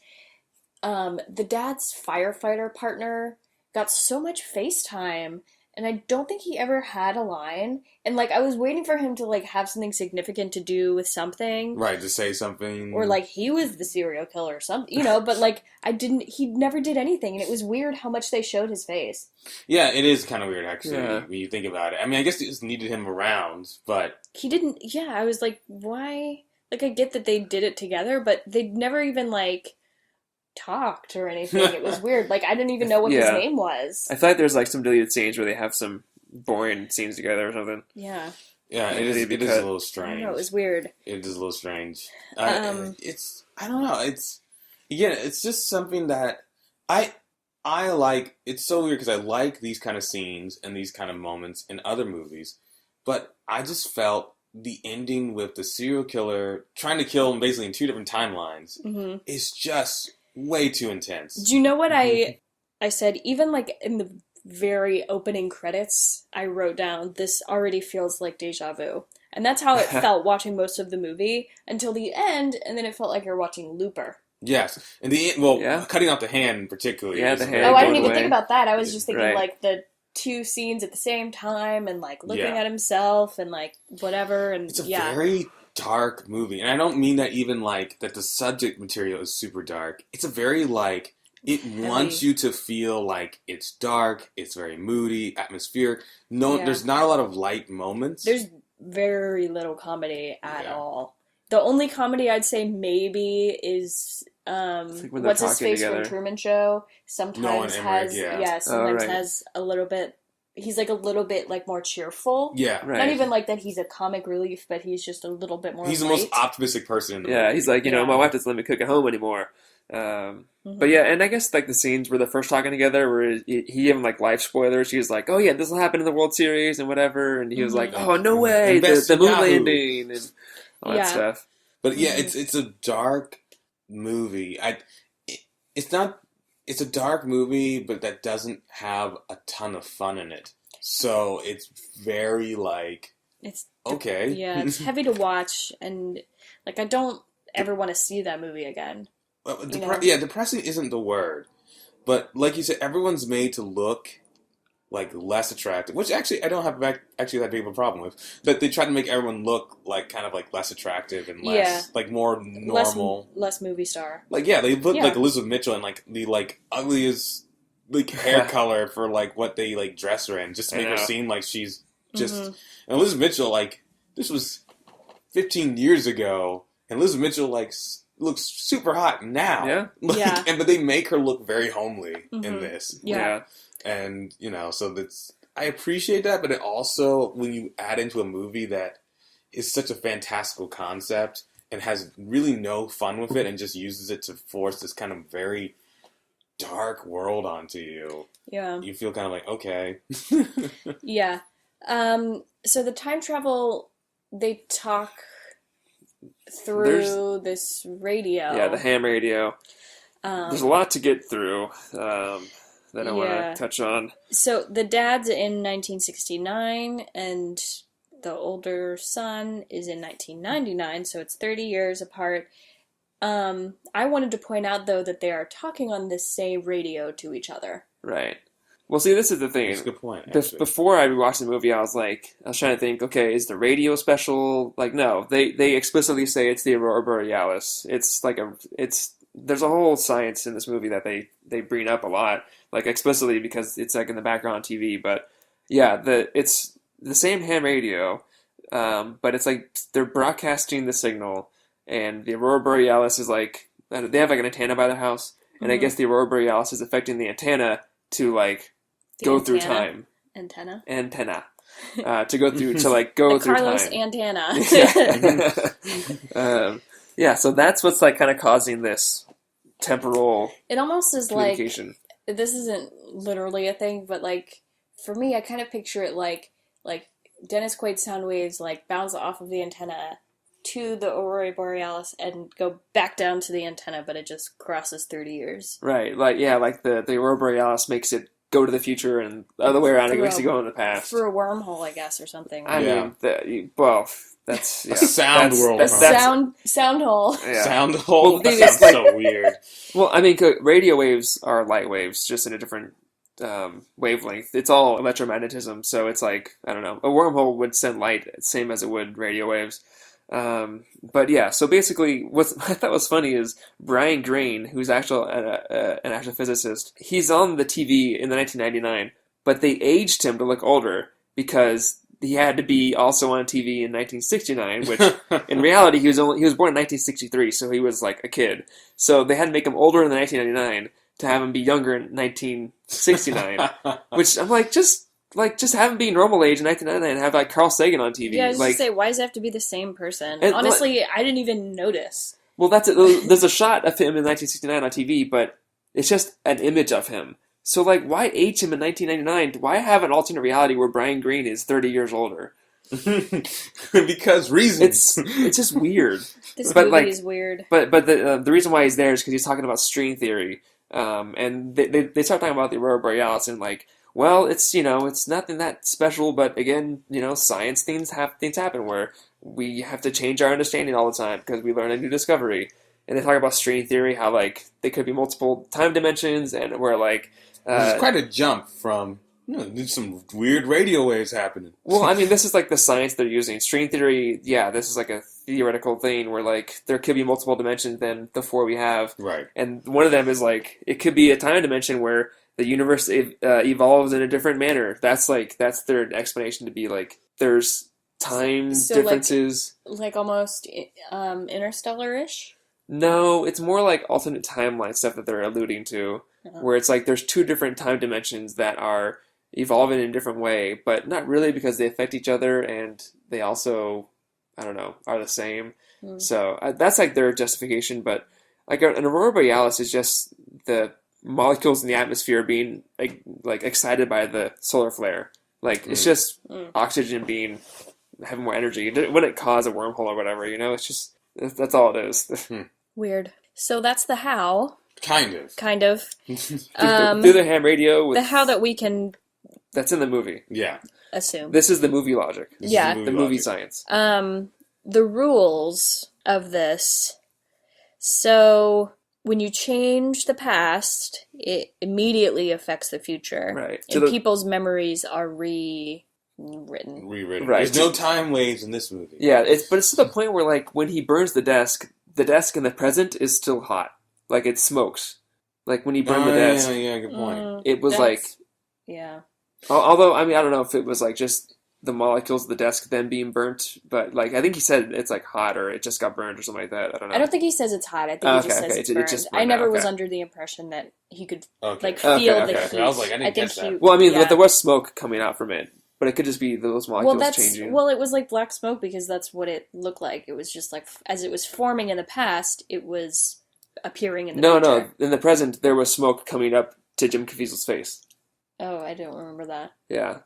[SPEAKER 1] the dad's firefighter partner got so much FaceTime and I don't think he ever had a line. And like I was waiting for him to like have something significant to do with something,
[SPEAKER 3] Right, to say something.
[SPEAKER 1] or like he was the serial killer or something, but like he never did anything, and it was weird how much they showed his face.
[SPEAKER 3] Yeah, it is kind of weird, actually,
[SPEAKER 2] Yeah.
[SPEAKER 3] when you think about it. I mean, I guess they just needed him around, but...
[SPEAKER 1] He didn't, yeah, I was like, why? Like, I get that they did it together, but they never even, like, talked or anything. It was weird. Like, I didn't even know what his
[SPEAKER 2] Yeah.
[SPEAKER 1] name was.
[SPEAKER 2] I feel like there's like some deleted scenes where they have some boring scenes together or something.
[SPEAKER 1] Yeah.
[SPEAKER 3] Yeah, it is a little
[SPEAKER 1] I don't
[SPEAKER 3] strange.
[SPEAKER 1] know, it was weird.
[SPEAKER 3] It is a little strange.
[SPEAKER 1] It's,
[SPEAKER 3] I don't know, it's just something that I like. It's so weird because I like these kind of scenes and these kind of moments in other movies, but I just felt the ending with the serial killer trying to kill him basically in two different timelines is just way too intense.
[SPEAKER 1] Do you know what I said? Even, like, in the very opening credits, I wrote down, this already feels like deja vu. And that's how it felt watching most of the movie until the end, and then it felt like you're watching Looper.
[SPEAKER 3] Yes, and cutting out the hand particularly.
[SPEAKER 2] Yeah,
[SPEAKER 3] is
[SPEAKER 2] the hand.
[SPEAKER 1] Oh, I
[SPEAKER 2] going
[SPEAKER 1] didn't even
[SPEAKER 2] away.
[SPEAKER 1] think about that. I was just thinking,
[SPEAKER 2] Right.
[SPEAKER 1] like, the two scenes at the same time, and, like, looking
[SPEAKER 3] Yeah.
[SPEAKER 1] at himself, and, like, whatever, and,
[SPEAKER 3] It's a
[SPEAKER 1] yeah.
[SPEAKER 3] very dark movie, and I don't mean that even like that the subject material is super dark. It's a very like it wants you to feel like it's dark, it's very moody, atmospheric. No,
[SPEAKER 1] Yeah.
[SPEAKER 3] there's not a lot of light moments.
[SPEAKER 1] There's very little comedy at
[SPEAKER 3] Yeah.
[SPEAKER 1] all. The only comedy I'd say maybe is
[SPEAKER 2] like when they're
[SPEAKER 1] what's his
[SPEAKER 2] talking
[SPEAKER 1] face from
[SPEAKER 2] together.
[SPEAKER 1] Truman Show. Sometimes
[SPEAKER 3] Nolan Emmerich,
[SPEAKER 1] has
[SPEAKER 3] yeah.
[SPEAKER 1] sometimes
[SPEAKER 2] right.
[SPEAKER 1] has a little bit. He's like a little bit like more cheerful.
[SPEAKER 3] Yeah,
[SPEAKER 2] Right.
[SPEAKER 1] Not even like that he's a comic relief, but he's just a little bit more.
[SPEAKER 3] he's the
[SPEAKER 1] light.
[SPEAKER 3] most optimistic person in the
[SPEAKER 2] Yeah,
[SPEAKER 3] movie.
[SPEAKER 2] he's like,
[SPEAKER 1] Yeah.
[SPEAKER 2] my wife doesn't let me cook at home anymore. But yeah, and I guess like the scenes where they're first talking together, where he gave him like life spoilers. He was like, "Oh yeah, this will happen in the World Series and whatever," and he was like, "Oh no way,
[SPEAKER 3] Invest
[SPEAKER 2] the
[SPEAKER 3] in
[SPEAKER 2] moon
[SPEAKER 3] Yahoo."
[SPEAKER 2] landing and all
[SPEAKER 1] Yeah.
[SPEAKER 2] that stuff."
[SPEAKER 3] But yeah, it's a dark movie. It's not. It's a dark movie, but that doesn't have a ton of fun in it. So it's very like
[SPEAKER 1] It's
[SPEAKER 3] okay.
[SPEAKER 1] Yeah, it's heavy to watch, and like I don't ever want to see that movie again.
[SPEAKER 3] Well,
[SPEAKER 1] You know?
[SPEAKER 3] Yeah, depressing isn't the word, but like you said, everyone's made to look like less attractive, which actually I don't have actually that big of a problem with. But they try to make everyone look like kind of like less attractive and less like more normal,
[SPEAKER 1] less movie star.
[SPEAKER 3] Like yeah, they put
[SPEAKER 1] Yeah.
[SPEAKER 3] like Elizabeth Mitchell in like the like ugliest like hair color for like what they like dress her in, just to
[SPEAKER 2] I
[SPEAKER 3] make her
[SPEAKER 2] know.
[SPEAKER 3] seem like she's just. And Elizabeth Mitchell, like this was 15 years ago, and Elizabeth Mitchell like looks super hot now.
[SPEAKER 2] Yeah.
[SPEAKER 3] Like,
[SPEAKER 1] Yeah.
[SPEAKER 3] but they make her look very homely in this.
[SPEAKER 1] Yeah.
[SPEAKER 3] And so that's I appreciate that, but it also when you add into a movie that is such a fantastical concept and has really no fun with it and just uses it to force this kind of very dark world onto you,
[SPEAKER 1] Yeah.
[SPEAKER 3] you feel kind of like okay.
[SPEAKER 1] Yeah. So the time travel, they talk through this radio.
[SPEAKER 2] Yeah, the ham radio. There's a lot to get through that I want
[SPEAKER 1] Yeah.
[SPEAKER 2] to touch on.
[SPEAKER 1] So the dad's in 1969, and the older son is in 1999, so it's 30 years apart. I wanted to point out, though, that they are talking on this same radio to each other.
[SPEAKER 2] Right. Well, see, this is the thing.
[SPEAKER 3] That's a good point.
[SPEAKER 2] Bef-
[SPEAKER 3] Actually.
[SPEAKER 2] Before I watched the movie, I was trying to think, okay, is the radio special? Like, no, they explicitly say it's the Aurora Borealis. It's like there's a whole science in this movie that they bring up a lot, like explicitly because it's like in the background on TV. But yeah, it's the same ham radio, but it's like they're broadcasting the signal, and the Aurora Borealis is like they have like an antenna by the house, and I guess the Aurora Borealis is affecting the antenna to like go through time.
[SPEAKER 1] Antenna.
[SPEAKER 2] To go through to like go
[SPEAKER 1] The
[SPEAKER 2] through
[SPEAKER 1] Carlos
[SPEAKER 2] time.
[SPEAKER 1] antenna.
[SPEAKER 2] Yeah, so that's what's like kind of causing this temporal
[SPEAKER 1] It almost is like,
[SPEAKER 2] communication.
[SPEAKER 1] this isn't literally a thing, but like, for me, I kind of picture it like Dennis Quaid's sound waves like bounce off of the antenna to the Aurora Borealis and go back down to the antenna, but it just crosses 30 years.
[SPEAKER 2] Right, like the Aurora Borealis makes it go to the future, and the other way around, it makes it go in the past.
[SPEAKER 1] Through a wormhole, I guess, or something.
[SPEAKER 2] I
[SPEAKER 3] Yeah.
[SPEAKER 2] mean, that's yeah.
[SPEAKER 3] sound
[SPEAKER 2] that's,
[SPEAKER 3] world.
[SPEAKER 1] Sound hole.
[SPEAKER 2] Yeah.
[SPEAKER 3] Sound hole.
[SPEAKER 2] Well, the thing
[SPEAKER 3] That
[SPEAKER 2] is,
[SPEAKER 3] sounds so weird.
[SPEAKER 2] Well, I mean, radio waves are light waves, just in a different wavelength. It's all electromagnetism, so it's like, I don't know, a wormhole would send light, same as it would radio waves. But yeah, so basically, what I thought was funny is Brian Greene, who's an astrophysicist. He's on the TV in the 1999, but they aged him to look older because he had to be also on TV in 1969. Which, in reality, he was born in 1963, so he was like a kid. So they had to make him older in the 1999 to have him be younger in 1969. Which I'm like, just have him be normal age in 1999 and have like Carl Sagan on TV.
[SPEAKER 1] Yeah, I was
[SPEAKER 2] like,
[SPEAKER 1] just say, why does it have to be the same person?
[SPEAKER 2] And,
[SPEAKER 1] honestly, I didn't even notice.
[SPEAKER 2] Well, that's it. There's a shot of him in 1969 on TV, but it's just an image of him. So, like, why age him in 1999? Why have an alternate reality where Brian Greene is 30 years older?
[SPEAKER 3] Because reasons.
[SPEAKER 2] It's just weird.
[SPEAKER 1] This movie is weird.
[SPEAKER 2] But the reason why he's there is because he's talking about string theory. And they start talking about the Aurora Borealis and like, well, it's nothing that special, but again, science things happen where we have to change our understanding all the time because we learn a new discovery. And they talk about string theory, how like they could be multiple time dimensions, and where like
[SPEAKER 3] it's quite a jump from there's some weird radio waves happening.
[SPEAKER 2] Well, I mean, this is like the science they're using. String theory, yeah, this is like a theoretical thing where like there could be multiple dimensions than the four we have.
[SPEAKER 3] Right.
[SPEAKER 2] And one of them is like it could be a time dimension where the universe evolves in a different manner. That's their explanation to be like there's time differences.
[SPEAKER 1] Like almost Interstellar-ish?
[SPEAKER 2] No, it's more like alternate timeline stuff that they're alluding to, where it's like there's two different time dimensions that are evolving in a different way, but not really because they affect each other and they also, I don't know, are the same. So that's like their justification, but like an Aurora Borealis is just the molecules in the atmosphere being like excited by the solar flare. Like it's just oxygen having more energy. It wouldn't cause a wormhole or whatever, it's just, that's all it is.
[SPEAKER 1] Weird. So that's the how.
[SPEAKER 3] Kind of.
[SPEAKER 2] Through the ham radio.
[SPEAKER 1] The how that we can...
[SPEAKER 2] That's in the movie.
[SPEAKER 3] Yeah.
[SPEAKER 1] Assume.
[SPEAKER 2] This is the movie logic.
[SPEAKER 1] The
[SPEAKER 2] movie science.
[SPEAKER 1] The rules of this. So when you change the past, it immediately affects the future.
[SPEAKER 2] Right.
[SPEAKER 1] And people's memories are rewritten.
[SPEAKER 3] Right. There's no time waves in this movie.
[SPEAKER 2] Yeah, but it's to the point where like when he burns the desk in the present is still hot. Like it smokes. Like when he burned the desk.
[SPEAKER 3] Yeah, good point.
[SPEAKER 2] It was like...
[SPEAKER 1] Yeah.
[SPEAKER 2] Although, I mean, I don't know if it was like just the molecules of the desk then being burnt, but like I think he said it's like hot or it just got burned or something like that. I don't know.
[SPEAKER 1] I don't think he says it's hot. I think he just says it's burned. I never was under the impression that he could feel the heat.
[SPEAKER 3] I was like, I didn't get that.
[SPEAKER 2] Well, I mean, there was smoke coming out from it, but it could just be those molecules changing.
[SPEAKER 1] Well, it was like black smoke because that's what it looked like. It was just like as it was forming in the past, it was appearing in the future.
[SPEAKER 2] No. In the present, there was smoke coming up to Jim Caviezel's face.
[SPEAKER 1] Oh, I don't remember that.
[SPEAKER 2] Yeah,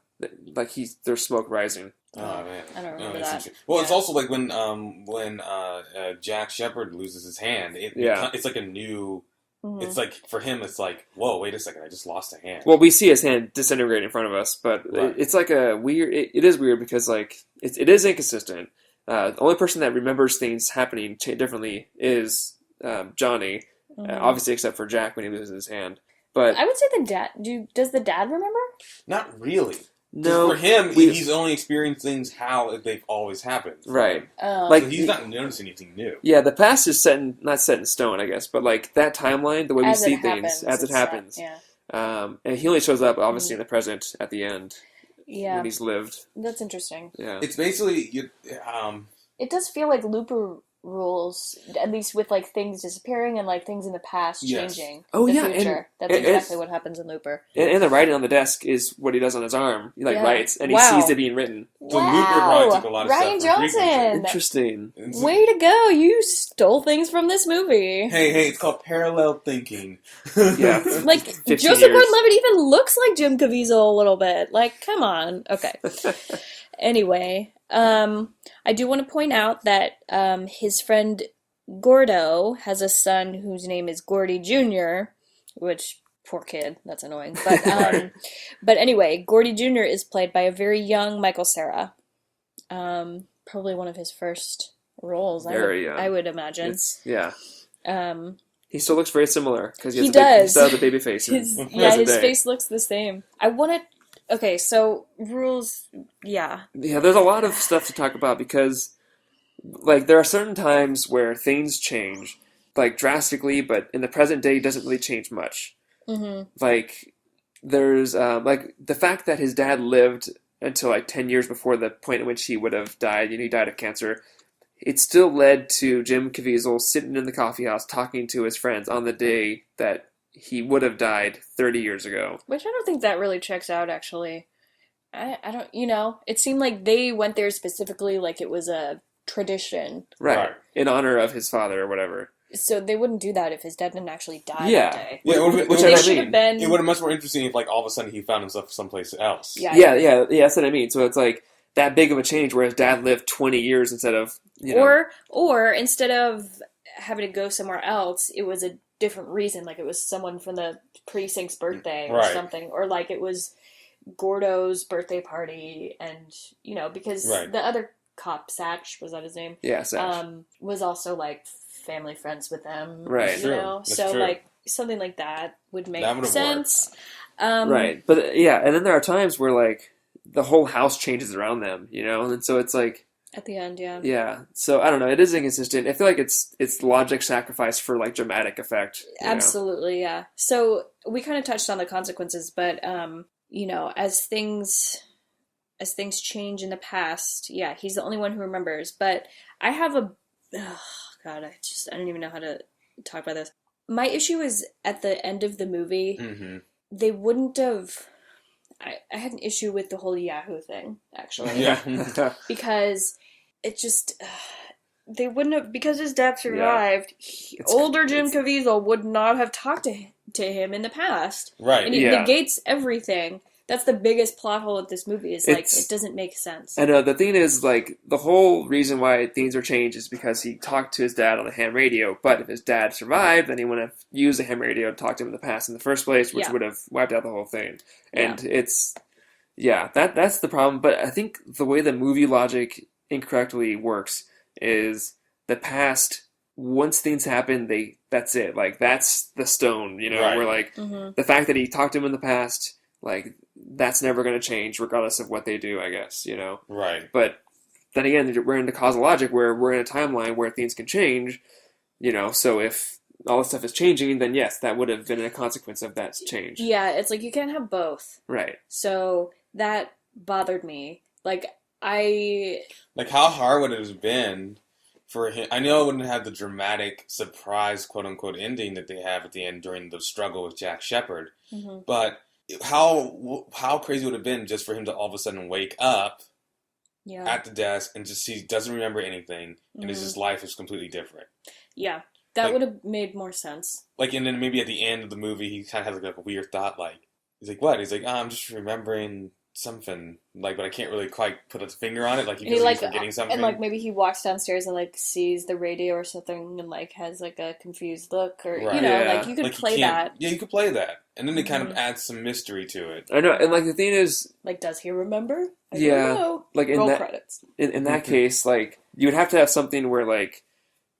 [SPEAKER 2] like there's smoke rising.
[SPEAKER 3] Oh man,
[SPEAKER 1] I don't remember that.
[SPEAKER 3] Well, it's also like when Jack Shephard loses his hand. It's like a new. Mm-hmm. It's like for him, it's like, whoa, wait a second, I just lost a hand.
[SPEAKER 2] Well, we see his hand disintegrate in front of us, but it's like a weird. It is weird because like it is inconsistent. The only person that remembers things happening differently is Johnny, obviously, except for Jack when he loses his hand. But
[SPEAKER 1] I would say the dad. Does the dad remember?
[SPEAKER 3] Not really.
[SPEAKER 2] No,
[SPEAKER 3] for him, he's only experienced things how they've always happened.
[SPEAKER 2] Right.
[SPEAKER 3] Like he's not noticing anything new.
[SPEAKER 2] Yeah, the past is not set in stone, I guess, but like that timeline, the way we see things as it happens.
[SPEAKER 1] Yeah.
[SPEAKER 2] And he only shows up obviously in the present at the end.
[SPEAKER 1] Yeah.
[SPEAKER 2] When he's lived.
[SPEAKER 1] That's interesting.
[SPEAKER 2] Yeah.
[SPEAKER 3] It's basically
[SPEAKER 1] It does feel like Looper rules, at least with like things disappearing and like things in the past changing.
[SPEAKER 2] Oh,
[SPEAKER 1] the
[SPEAKER 2] yeah,
[SPEAKER 1] future. That's exactly what happens in Looper.
[SPEAKER 2] And the writing on the desk is what he does on his arm. He writes, and he sees it being written.
[SPEAKER 3] So Looper probably took a lot of
[SPEAKER 1] Ryan
[SPEAKER 3] stuff from
[SPEAKER 1] Johnson.
[SPEAKER 2] Interesting.
[SPEAKER 1] Way to go! You stole things from this movie.
[SPEAKER 3] Hey! It's called parallel thinking.
[SPEAKER 2] Yeah,
[SPEAKER 1] like Joseph Gordon-Levitt even looks like Jim Caviezel a little bit. Like, come on. Okay. Anyway, I do want to point out that his friend Gordo has a son whose name is Gordy Jr., which, poor kid, that's annoying. But but anyway, Gordy Jr. is played by a very young Michael Cera. Probably one of his first roles, I would imagine.
[SPEAKER 2] Yeah. He still looks very similar because
[SPEAKER 1] He does.
[SPEAKER 2] He still has a baby face.
[SPEAKER 1] His
[SPEAKER 2] present day.
[SPEAKER 1] face looks the same. I want to. Okay, so rules. Yeah.
[SPEAKER 2] Yeah, there's a lot of stuff to talk about because, like, there are certain times where things change, like, drastically, but in the present day, it doesn't really change much.
[SPEAKER 1] Mm-hmm.
[SPEAKER 2] Like, there's, like, the fact that his dad lived until, like, 10 years before the point at which he would have died, he died of cancer, it still led to Jim Caviezel sitting in the coffee house talking to his friends on the day that he would have died 30 years ago.
[SPEAKER 1] Which I don't think that really checks out, actually. I don't, it seemed like they went there specifically like it was a tradition.
[SPEAKER 2] Right. In honor of his father or whatever.
[SPEAKER 1] So they wouldn't do that if his dad didn't actually die
[SPEAKER 2] Yeah.
[SPEAKER 1] that day.
[SPEAKER 3] Yeah,
[SPEAKER 2] Which I
[SPEAKER 1] should have
[SPEAKER 2] mean.
[SPEAKER 1] been...
[SPEAKER 3] It would have been much more interesting if, like, all of a sudden he found himself someplace else.
[SPEAKER 2] Yeah, that's what I mean. So it's like that big of a change where his dad lived 20 years instead of,
[SPEAKER 1] Or instead of having to go somewhere else, it was a different reason. Like it was someone from the precinct's birthday or something. Or like it was Gordo's birthday party and, because the other cop, Satch, was that his name?
[SPEAKER 2] Yeah, Satch.
[SPEAKER 1] Was also like family friends with them.
[SPEAKER 2] Right.
[SPEAKER 3] That's
[SPEAKER 1] So
[SPEAKER 3] true.
[SPEAKER 1] like something like that would make
[SPEAKER 3] That would've
[SPEAKER 1] sense.
[SPEAKER 2] Right. But yeah, and then there are times where like the whole house changes around them, and so it's like
[SPEAKER 1] At the end, yeah.
[SPEAKER 2] Yeah. So I don't know, it is inconsistent. I feel like it's logic sacrificed for like dramatic effect.
[SPEAKER 1] Absolutely, yeah. So we kind of touched on the consequences, but as things change in the past, yeah, he's the only one who remembers. But I have I don't even know how to talk about this. My issue is at the end of the movie, they wouldn't have. I had an issue with the whole Yahoo thing, actually.
[SPEAKER 2] Yeah.
[SPEAKER 1] Because it just. They wouldn't have. Because his dad survived, older Jim Caviezel would not have talked to him in the past.
[SPEAKER 3] Right.
[SPEAKER 1] And it negates everything. That's the biggest plot hole of this movie, is like, it doesn't make sense.
[SPEAKER 2] I know, the thing is, like, the whole reason why things are changed is because he talked to his dad on the ham radio, but if his dad survived, then he wouldn't have used the ham radio to talk to him in the past in the first place, which would have wiped out the whole thing. And that's the problem, but I think the way the movie logic incorrectly works is the past, once things happen, that's it. Like, that's the stone, where, like, the fact that he talked to him in the past, like, that's never going to change regardless of what they do, I guess,
[SPEAKER 3] Right.
[SPEAKER 2] But then again, we're into causal logic where we're in a timeline where things can change, so if all this stuff is changing, then yes, that would have been a consequence of that change.
[SPEAKER 1] Yeah, it's like you can't have both.
[SPEAKER 2] Right.
[SPEAKER 1] So that bothered me. Like,
[SPEAKER 3] how hard would it have been for him? I know it wouldn't have the dramatic surprise, quote unquote, ending that they have at the end during the struggle with Jack Shephard, but how crazy would it have been just for him to all of a sudden wake up at the desk and just he doesn't remember anything and his life is completely different.
[SPEAKER 1] Yeah, that would have made more sense.
[SPEAKER 3] Like, and then maybe at the end of the movie he kind of has like a weird thought, like he's like, what? He's like, I'm just remembering something, like, but I can't really quite put a finger on it, like he's forgetting something.
[SPEAKER 1] And like maybe he walks downstairs and like sees the radio or something and like has like a confused look, or like you could play that.
[SPEAKER 3] Yeah, you could play that, and then it kind of adds some mystery to it.
[SPEAKER 2] I know, and like the thing is,
[SPEAKER 1] like, does he remember? I
[SPEAKER 2] yeah,
[SPEAKER 1] don't know.
[SPEAKER 2] like in
[SPEAKER 1] Roll
[SPEAKER 2] that
[SPEAKER 1] credits.
[SPEAKER 2] In that case, like you would have to have something where like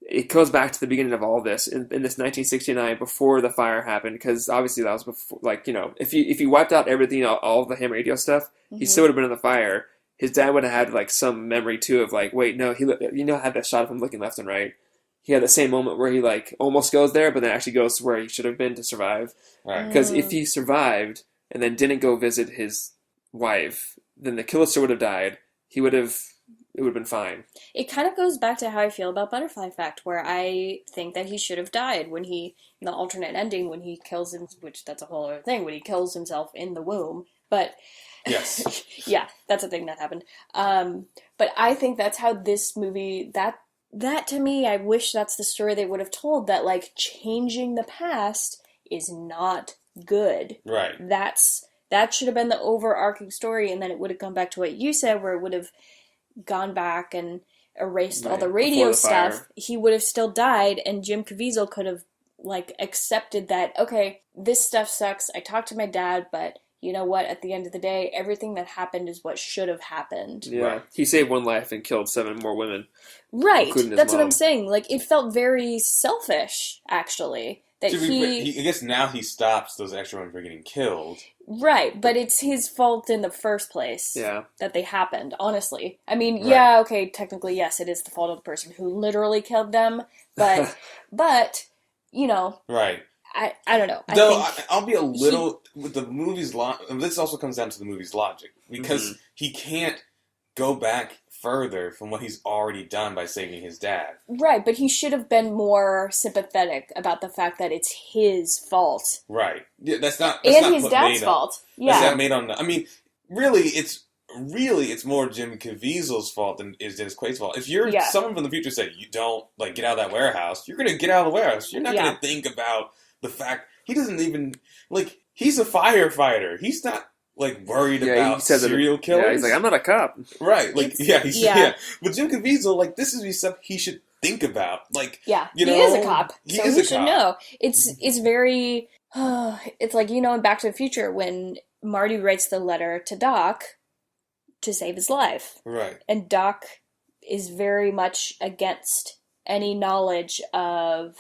[SPEAKER 2] it goes back to the beginning of all this in this 1969 before the fire happened, because obviously that was before, like, if you wiped out everything, all of the ham radio stuff, he still would have been in the fire. His dad would have had like some memory too of like, wait, no, he had that shot of him looking left and right. He had the same moment where he like almost goes there, but then actually goes to where he should have been to survive.
[SPEAKER 3] Right.
[SPEAKER 2] Because if he survived and then didn't go visit his wife, then the killer still would have died. It would have been fine. It
[SPEAKER 1] kind of goes back to how I feel about Butterfly Effect, where I think that he should have died when he, in the alternate ending, when he kills him, which that's a whole other thing, when he kills himself in the womb. But
[SPEAKER 3] yes,
[SPEAKER 1] yeah, that's a thing that happened. But I think that's how this movie, that to me, I wish that's the story they would have told, that like changing the past is not good.
[SPEAKER 3] Right.
[SPEAKER 1] That should have been the overarching story, and then it would have gone back to what you said, where it would have gone back and erased all the radio stuff. He would have still died, and Jim Caviezel could have like accepted that, okay, this stuff sucks. I talked to my dad, but you know what, at the end of the day, everything that happened is what should have happened.
[SPEAKER 2] Yeah,
[SPEAKER 3] Right.
[SPEAKER 2] he saved one life and killed 7 more women.
[SPEAKER 1] Right.
[SPEAKER 2] Including his
[SPEAKER 1] That's what
[SPEAKER 2] mom.
[SPEAKER 1] I'm saying. Like, it felt very selfish, actually. That
[SPEAKER 3] I guess now he stops those extra ones from getting killed.
[SPEAKER 1] Right, but it's his fault in the first place.
[SPEAKER 2] Yeah.
[SPEAKER 1] That they happened, honestly. I mean,
[SPEAKER 3] Right.
[SPEAKER 1] yeah, okay, technically, yes, it is the fault of the person who literally killed them, but, you know,
[SPEAKER 3] Right.
[SPEAKER 1] I don't know.
[SPEAKER 3] Though
[SPEAKER 1] think
[SPEAKER 3] I'll be a little with the movie's this also comes down to the movie's logic because he can't go back further from what he's already done by saving his dad.
[SPEAKER 1] Right, but he should have been more sympathetic about the fact that it's his fault.
[SPEAKER 3] Right. Yeah, that's not
[SPEAKER 1] His
[SPEAKER 3] put
[SPEAKER 1] dad's
[SPEAKER 3] made
[SPEAKER 1] fault.
[SPEAKER 3] On, That's
[SPEAKER 1] Yeah.
[SPEAKER 3] not made on. I mean, really, it's more Jim Caviezel's fault than is Dennis Quaid's fault. If someone from the future said you don't get out of that warehouse, you're gonna get out of the warehouse. You're not gonna think about the fact he doesn't even he's a firefighter. He's not worried about serial killers.
[SPEAKER 2] Yeah, he's like, I'm not a cop.
[SPEAKER 3] Right. But Jim Caviezel, this is stuff he should think about.
[SPEAKER 1] He is a cop,
[SPEAKER 3] He
[SPEAKER 1] so
[SPEAKER 3] is
[SPEAKER 1] he
[SPEAKER 3] a
[SPEAKER 1] should
[SPEAKER 3] cop.
[SPEAKER 1] know. It's very. It's like, in Back to the Future when Marty writes the letter to Doc to save his life,
[SPEAKER 3] Right.
[SPEAKER 1] and Doc is very much against any knowledge of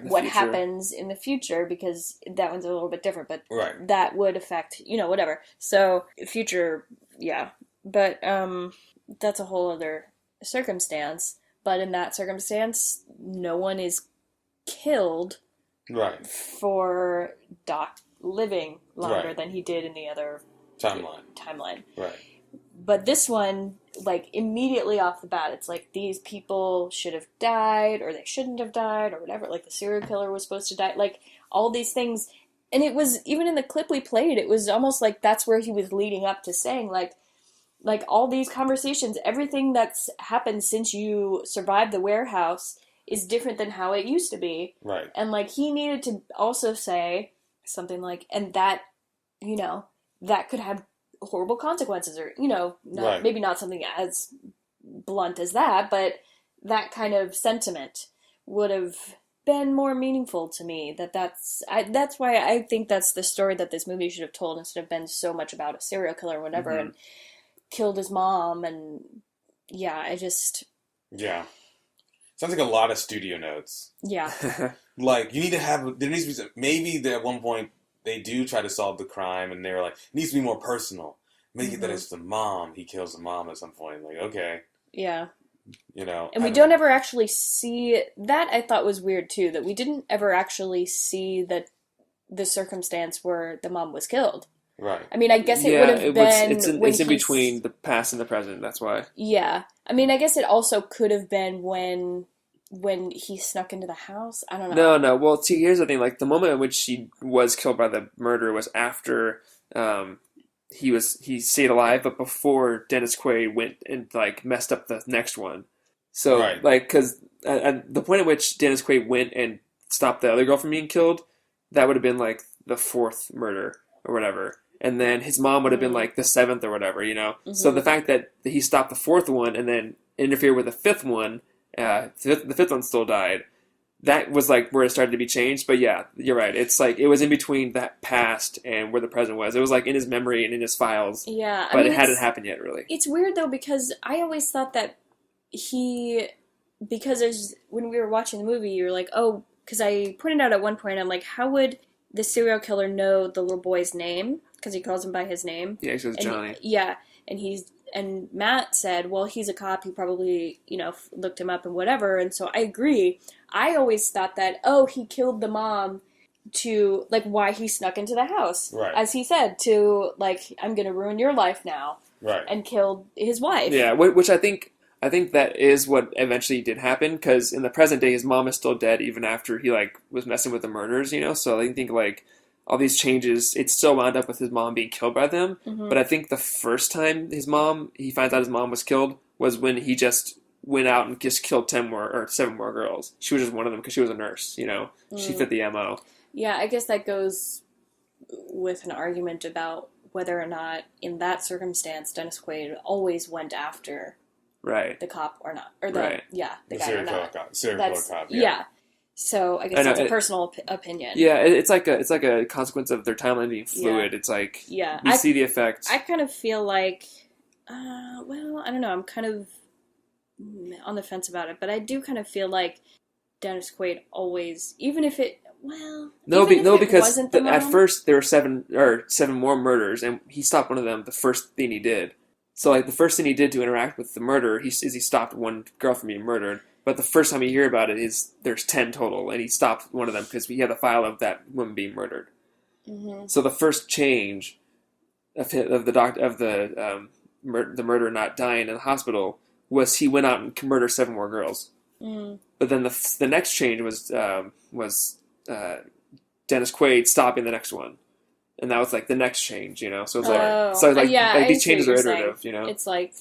[SPEAKER 1] what happens in the future because that one's a little bit different, but
[SPEAKER 3] Right.
[SPEAKER 1] that would affect whatever. So future, yeah, but that's a whole other circumstance. But in that circumstance, no one is killed
[SPEAKER 3] Right.
[SPEAKER 1] for Doc living longer
[SPEAKER 3] Right.
[SPEAKER 1] than he did in the other timeline.
[SPEAKER 3] Right.
[SPEAKER 1] But this one, immediately off the bat, it's like these people should have died, or they shouldn't have died, or whatever. Like, the serial killer was supposed to die. Like, all these things. And it was, even in the clip we played, it was almost like that's where he was leading up to saying, like all these conversations, everything that's happened since you survived the warehouse is different than how it used to be.
[SPEAKER 3] Right.
[SPEAKER 1] And, he needed to also say something and that, that could have horrible consequences, or
[SPEAKER 3] Right.
[SPEAKER 1] maybe not something as blunt as that, but that kind of sentiment would have been more meaningful to me. That's why I think that's the story that this movie should have told, instead of been so much about a serial killer or whatever, and killed his mom. And I just
[SPEAKER 3] Yeah. Sounds like a lot of studio notes.
[SPEAKER 1] yeah.
[SPEAKER 3] You need to have, there needs to be maybe at one point they do try to solve the crime and they're like, it needs to be more personal. Make it that it's the mom. He kills the mom at some point. Okay.
[SPEAKER 1] Yeah.
[SPEAKER 3] And
[SPEAKER 1] we don't ever actually see that. I thought was weird too, that we didn't ever actually see the circumstance where the mom was killed.
[SPEAKER 3] Right.
[SPEAKER 1] I mean, I guess it would have been
[SPEAKER 2] it's in between the past and the present. That's why.
[SPEAKER 1] Yeah. I mean, I guess it also could have been when he snuck into the house. I don't know.
[SPEAKER 2] No. Well, see, here's the thing. The moment in which she was killed by the murderer was after he stayed alive, but before Dennis Quaid went and messed up the next one. So
[SPEAKER 3] Right.
[SPEAKER 2] because at the point at which Dennis Quaid went and stopped the other girl from being killed, that would have been the 4th murder or whatever. And then his mom would have been the 7th or whatever, So the fact that he stopped the 4th one and then interfered with the 5th one, the 5th one still died. That was where it started to be changed. But yeah, you're right. It's it was in between that past and where the present was. It was in his memory and in his files.
[SPEAKER 1] Yeah.
[SPEAKER 2] But it hadn't happened yet, really.
[SPEAKER 1] It's weird though, because I always thought that because when we were watching the movie, you were like, oh, because I pointed out at one point, I'm like, how would the serial killer know the little boy's name? Because he calls him by his name.
[SPEAKER 2] Yeah, he says Johnny.
[SPEAKER 1] And Matt said, well, he's a cop. He probably, looked him up and whatever. And so I agree. I always thought that, oh, he killed the mom to, why he snuck into the house.
[SPEAKER 3] Right.
[SPEAKER 1] As he said, to, I'm going to ruin your life now.
[SPEAKER 3] Right.
[SPEAKER 1] And killed his wife.
[SPEAKER 2] Yeah, which I think that is what eventually did happen, because in the present day, his mom is still dead even after he, was messing with the murders, So I think, all these changes, it still wound up with his mom being killed by them.
[SPEAKER 1] Mm-hmm.
[SPEAKER 2] But I think the first time he finds out his mom was killed was when he just went out and just killed 7 more girls. She was just one of them because she was a nurse, She fit the MO.
[SPEAKER 1] Yeah, I guess that goes with an argument about whether or not, in that circumstance, Dennis Quaid always went after
[SPEAKER 2] Right.
[SPEAKER 1] the cop or not. Or the,
[SPEAKER 2] Right.
[SPEAKER 1] yeah, the guy or
[SPEAKER 3] serial
[SPEAKER 1] not.
[SPEAKER 3] killer cop. Serial killer cop, yeah.
[SPEAKER 1] Yeah. So I guess that's a personal opinion.
[SPEAKER 2] Yeah, it's like a consequence of their timeline being fluid. It's like we see the effect.
[SPEAKER 1] I kind of feel like, well, I don't know. I'm kind of on the fence about it, but I do kind of feel like Dennis Quaid always, even if it, well,
[SPEAKER 2] because at first there were seven more murders, and he stopped one of them. The first thing he did. So like the first thing he did to interact with the murderer, he stopped one girl from being murdered. But the first time you hear about it is there's 10 total, and he stopped one of them because he had the file of that woman being murdered. Mm-hmm. So the first change of the murderer not dying in the hospital was he went out and murdered 7 more girls. Mm-hmm. But then the next change was Dennis Quaid stopping the next one, and that was like the next change, you know. So it's like these changes are iterative, you know.
[SPEAKER 1] It's like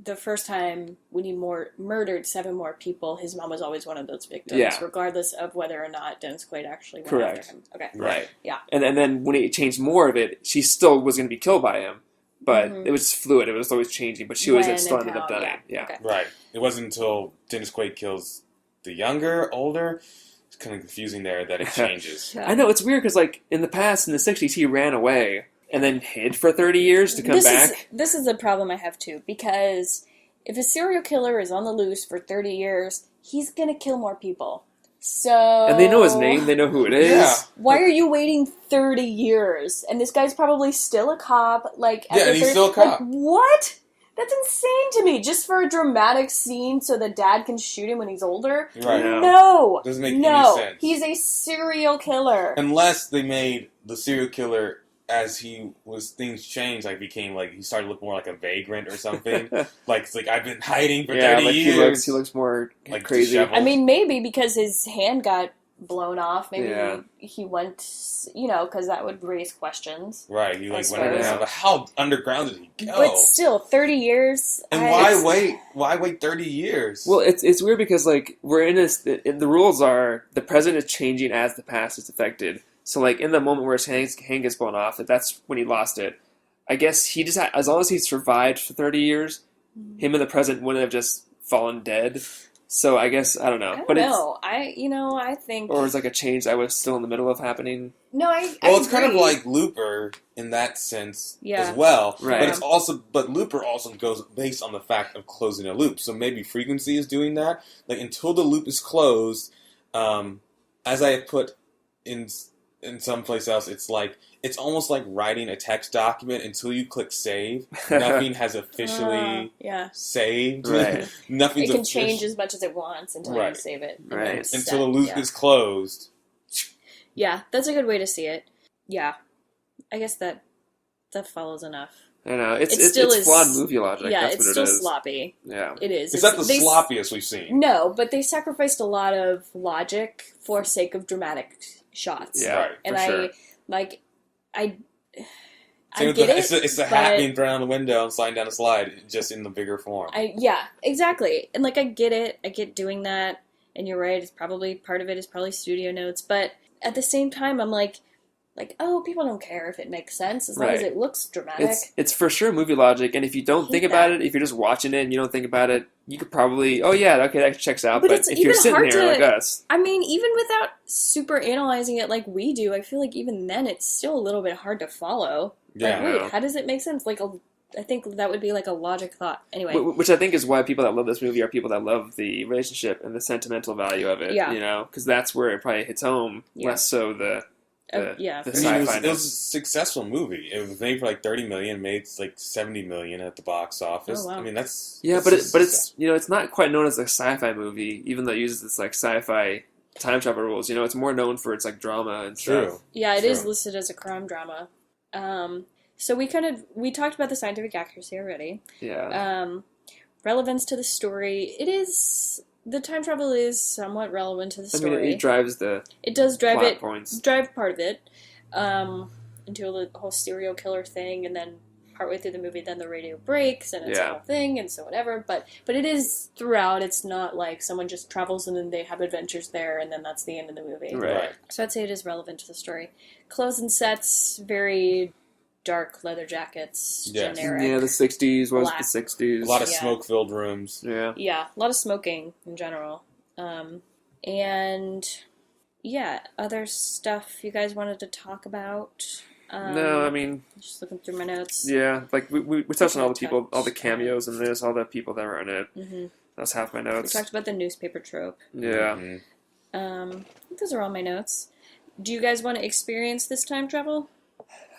[SPEAKER 1] the first time when he murdered 7 more people, his mom was always one of those victims, regardless of whether or not Dennis Quaid actually went after him. Okay.
[SPEAKER 2] Right.
[SPEAKER 1] Yeah.
[SPEAKER 2] And then when he changed more of it, she still was going to be killed by him, but it was fluid. It was always changing, but she always still ended up dying. Yeah.
[SPEAKER 1] Okay.
[SPEAKER 3] Right. It wasn't until Dennis Quaid kills the younger, older. It's kind of confusing there that it changes.
[SPEAKER 2] I know, it's weird because like in the past, in the 60s, he ran away and then hid for 30 years to come back.
[SPEAKER 1] This is a problem I have too, because if a serial killer is on the loose for 30 years, he's going to kill more people. So...
[SPEAKER 2] And they know his name, they know who it is. Yeah.
[SPEAKER 1] Why are you waiting 30 years? And this guy's probably still a cop.
[SPEAKER 3] And he's still a cop.
[SPEAKER 1] What? That's insane to me. Just for a dramatic scene so the dad can shoot him when he's older?
[SPEAKER 3] Right.
[SPEAKER 1] No.
[SPEAKER 3] Doesn't make any sense.
[SPEAKER 1] He's a serial killer.
[SPEAKER 3] Unless they made the serial killer... As things changed, he started to look more like a vagrant or something. It's like I've been hiding for 30 years.
[SPEAKER 2] He looks more crazy.
[SPEAKER 3] Disheveled.
[SPEAKER 1] I mean, maybe because his hand got blown off. Maybe he went, because that would raise questions.
[SPEAKER 3] Right, he went underground. But how underground did he go?
[SPEAKER 1] But still, 30 years.
[SPEAKER 3] And why wait? Why wait 30 years?
[SPEAKER 2] Well, it's weird because we're in this. The rules are the present is changing as the past is affected. So, in the moment where his hand gets blown off, that's when he lost it. I guess he just as long as he survived for 30 years, him in the present wouldn't have just fallen dead. So, I guess, I don't know.
[SPEAKER 1] I don't know. I think...
[SPEAKER 2] Or it's like a change that was still in the middle of happening.
[SPEAKER 1] No, I
[SPEAKER 3] it's kind of like Looper in that sense as well.
[SPEAKER 2] Right.
[SPEAKER 3] But Looper also goes based on the fact of closing a loop. So maybe Frequency is doing that. Until the loop is closed, as I put in someplace else, it's almost like writing a text document. Until you click save, nothing has officially saved.
[SPEAKER 2] Right.
[SPEAKER 3] Nothing's
[SPEAKER 1] it can change as much as it wants until you save it.
[SPEAKER 2] Right.
[SPEAKER 3] Until the loop is closed.
[SPEAKER 1] Yeah, that's a good way to see it. Yeah. I guess that follows enough.
[SPEAKER 2] I know. It's flawed movie logic.
[SPEAKER 1] Yeah,
[SPEAKER 2] that's
[SPEAKER 1] it's
[SPEAKER 2] what
[SPEAKER 1] still
[SPEAKER 2] it is.
[SPEAKER 1] sloppy.
[SPEAKER 2] Yeah.
[SPEAKER 1] It is.
[SPEAKER 3] It's not the sloppiest we've seen.
[SPEAKER 1] No, but they sacrificed a lot of logic for sake of dramatic shots.
[SPEAKER 2] Yeah,
[SPEAKER 3] right.
[SPEAKER 1] And
[SPEAKER 2] sure.
[SPEAKER 1] I
[SPEAKER 3] get it. It's the hat being thrown out the window and sliding down a slide, just in the bigger form.
[SPEAKER 1] Yeah, exactly. And I get it. I get doing that. And you're right. It's probably part of it is probably studio notes. But at the same time, I'm like, people don't care if it makes sense as long as it looks dramatic.
[SPEAKER 2] It's for sure movie logic. And if you don't think about it, if you're just watching it and you don't think about it, you could probably, that checks out. But if you're sitting there like us.
[SPEAKER 1] I mean, even without super analyzing it like we do, I feel like even then it's still a little bit hard to follow.
[SPEAKER 3] Yeah.
[SPEAKER 1] Wait, how does it make sense? I think that would be a logic thought. Anyway.
[SPEAKER 2] Which I think is why people that love this movie are people that love the relationship and the sentimental value of it.
[SPEAKER 1] Yeah.
[SPEAKER 2] Because that's where it probably hits home, less so the sci-fi.
[SPEAKER 3] It was a successful movie. It was made for $30 million, made $70 million at the box office.
[SPEAKER 1] Oh, wow.
[SPEAKER 3] I mean, that's
[SPEAKER 2] but it's it's not quite known as a sci-fi movie, even though it uses this sci-fi time travel rules. It's more known for its drama and stuff.
[SPEAKER 1] Yeah, it is listed as a crime drama. So we talked about the scientific accuracy already.
[SPEAKER 2] Yeah.
[SPEAKER 1] Relevance to the story. The time travel is somewhat relevant to the story.
[SPEAKER 2] I mean, it drives the
[SPEAKER 1] It does drive
[SPEAKER 2] plot points.
[SPEAKER 1] Drive part of it into the whole serial killer thing, and then partway through the movie, then the radio breaks, and it's a whole thing, and so whatever. But it is throughout. It's not like someone just travels and then they have adventures there, and then that's the end of the movie.
[SPEAKER 2] Right.
[SPEAKER 1] So I'd say it is relevant to the story. Clothes and sets, very dark leather jackets, generic.
[SPEAKER 2] Yeah, the 60s was
[SPEAKER 1] black.
[SPEAKER 2] the 60s.
[SPEAKER 3] A lot of smoke-filled rooms.
[SPEAKER 2] Yeah.
[SPEAKER 1] Yeah, a lot of smoking in general. And yeah, other stuff you guys wanted to talk about?
[SPEAKER 2] No, I mean,
[SPEAKER 1] just looking through my notes.
[SPEAKER 2] Yeah, like we touched on all the people,
[SPEAKER 1] touched
[SPEAKER 2] all the cameos in this, all the people that were in it.
[SPEAKER 1] Mm-hmm.
[SPEAKER 2] That's half my
[SPEAKER 1] We
[SPEAKER 2] notes.
[SPEAKER 1] talked about the newspaper trope.
[SPEAKER 2] Yeah.
[SPEAKER 3] Mm-hmm.
[SPEAKER 1] I think those are all my notes. Do you guys want to experience this time travel?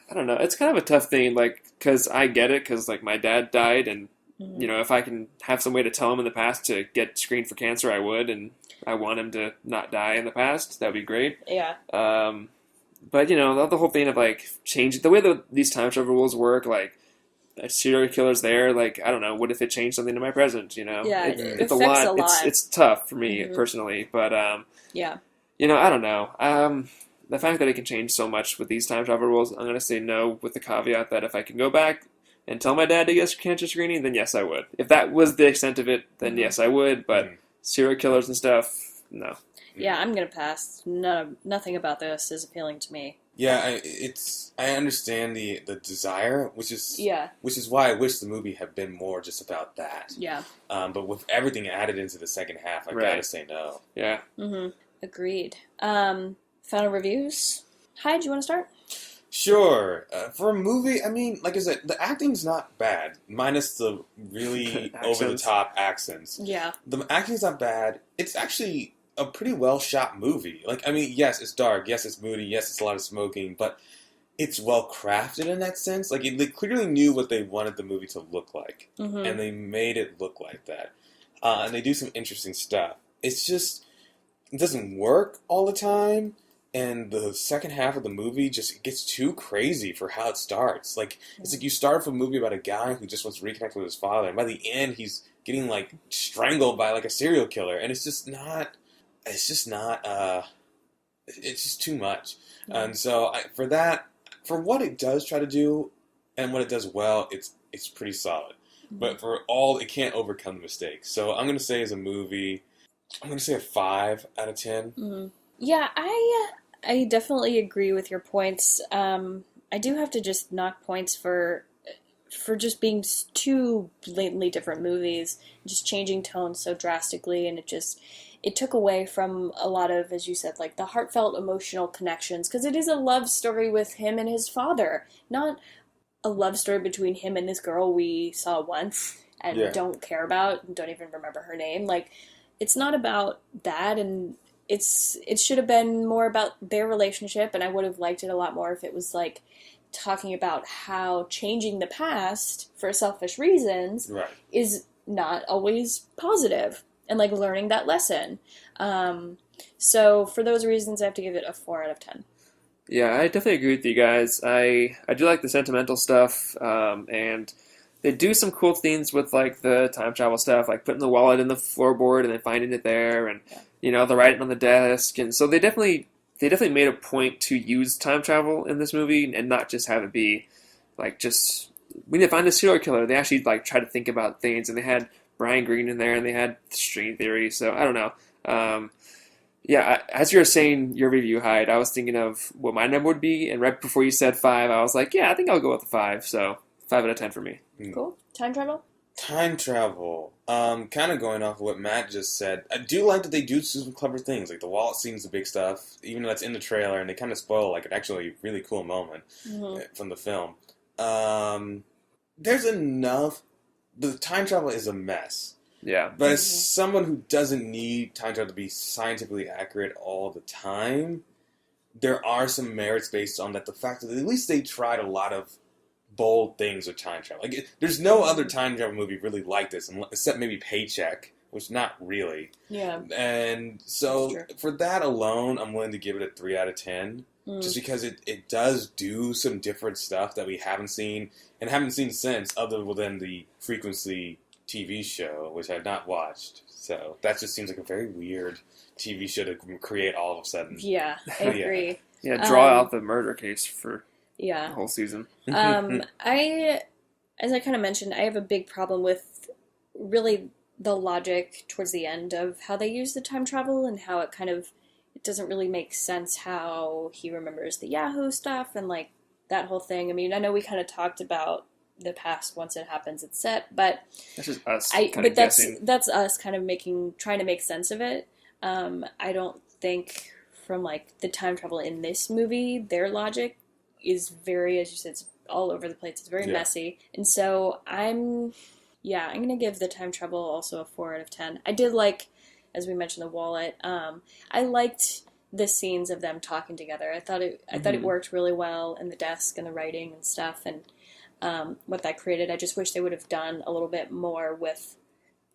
[SPEAKER 2] I don't know. It's kind of a tough thing, like, because I get it, because, like, my dad died, and, you know, if I can have some way to tell him in the past to get screened for cancer, I would, and I want him to not die in the past. That would be great.
[SPEAKER 1] Yeah.
[SPEAKER 2] But, you know, the whole thing of, like, changing, the way that these time travel rules work, like, a serial killer's there, like, I don't know, what if it changed something to my present, you know?
[SPEAKER 1] Yeah,
[SPEAKER 2] It's
[SPEAKER 1] it affects a lot.
[SPEAKER 2] It's tough for me, personally, but,
[SPEAKER 1] yeah.
[SPEAKER 2] you know, I don't know. The fact that it can change so much with these time travel rules, I'm going to say no, with the caveat that if I can go back and tell my dad to get cancer screening, then yes, I would. If that was the extent of it, then yes, I would, but serial killers and stuff, no.
[SPEAKER 1] Yeah, I'm going to pass. Nothing about this is appealing to me.
[SPEAKER 3] Yeah, I understand the desire, which is why I wish the movie had been more just about that.
[SPEAKER 1] Yeah.
[SPEAKER 3] But with everything added into the second half, I gotta say no.
[SPEAKER 2] Yeah.
[SPEAKER 1] Mm-hmm. Agreed. Final reviews. Hi, do you want to start?
[SPEAKER 3] Sure. For a movie, I mean, like I said, the acting's not bad, minus the really over-the-top accents.
[SPEAKER 1] Yeah.
[SPEAKER 3] The acting's not bad. It's actually a pretty well-shot movie. Like, I mean, yes, it's dark. Yes, it's moody. Yes, it's a lot of smoking. But it's well-crafted in that sense. Like, they clearly knew what they wanted the movie to look like.
[SPEAKER 1] Mm-hmm.
[SPEAKER 3] And they made it look like that. And they do some interesting stuff. It's just, it doesn't work all the time. And the second half of the movie just it gets too crazy for how it starts. Like, it's like you start off a movie about a guy who just wants to reconnect with his father. And by the end, he's getting, like, strangled by, like, a serial killer. And it's just too much. And so for what it does try to do and what it does well, it's pretty solid. But for all, it can't overcome the mistakes. So I'm going to say as a movie, I'm going to say a 5 out of 10.
[SPEAKER 1] Yeah, I definitely agree with your points. I do have to just knock points for just being two blatantly different movies, just changing tone so drastically, and it took away from a lot of, as you said, like the heartfelt emotional connections, because it is a love story with him and his father, not a love story between him and this girl we saw once and don't care about, and don't even remember her name. Like, it's not about that, and it should have been more about their relationship, and I would have liked it a lot more if it was like talking about how changing the past for selfish reasons is not always positive, and like learning that lesson. So for those reasons, I have to give it a 4 out of 10.
[SPEAKER 2] Yeah, I definitely agree with you guys. I do like the sentimental stuff, and they do some cool things with like the time travel stuff, like putting the wallet in the floorboard and then finding it there, and you know, the writing on the desk. And so they definitely made a point to use time travel in this movie and not just have it be like just we need to find a serial killer. They actually like try to think about things, and they had Brian Greene in there, and they had string theory. So I don't know. As you were saying your review, Hyde, I was thinking of what my number would be, and right before you said 5, I was like, yeah, I think I'll go with a 5. So 5 out of 10 for me.
[SPEAKER 1] Cool. Time travel?
[SPEAKER 3] Time travel. Kind of going off of what Matt just said. I do like that they do some clever things. Like the wallet scene's the big stuff, even though that's in the trailer, and they kind of spoil like an actually really cool moment from the film. There's enough. The time travel is a mess.
[SPEAKER 2] Yeah.
[SPEAKER 3] But as someone who doesn't need time travel to be scientifically accurate all the time, there are some merits based on that. The fact that at least they tried a lot of bold things with time travel. Like, there's no other time travel movie really like this, except maybe Paycheck, which not really.
[SPEAKER 1] Yeah.
[SPEAKER 3] And so for that alone, I'm willing to give it a 3 out of 10. Just because it does do some different stuff that we haven't seen since, other than the Frequency TV show, which I've not watched. So that just seems like a very weird TV show to create all of a sudden.
[SPEAKER 1] Yeah, I agree.
[SPEAKER 2] Yeah, draw out the murder case for the whole season.
[SPEAKER 1] As I kind of mentioned, I have a big problem with really the logic towards the end of how they use the time travel, and how it doesn't really make sense how he remembers the Yahoo stuff and like that whole thing. I mean, I know we kind of talked about the past once it happens, it's set, but
[SPEAKER 2] that's just us.
[SPEAKER 1] That's us kind of trying to make sense of it. I don't think from like the time travel in this movie, their logic is very, as you said, it's all over the place. It's very messy. And so I'm going to give the time travel also a 4 out of 10. I did like, as we mentioned, the wallet. I liked the scenes of them talking together. I thought it worked really well, and the desk and the writing and stuff, and what that created. I just wish they would have done a little bit more with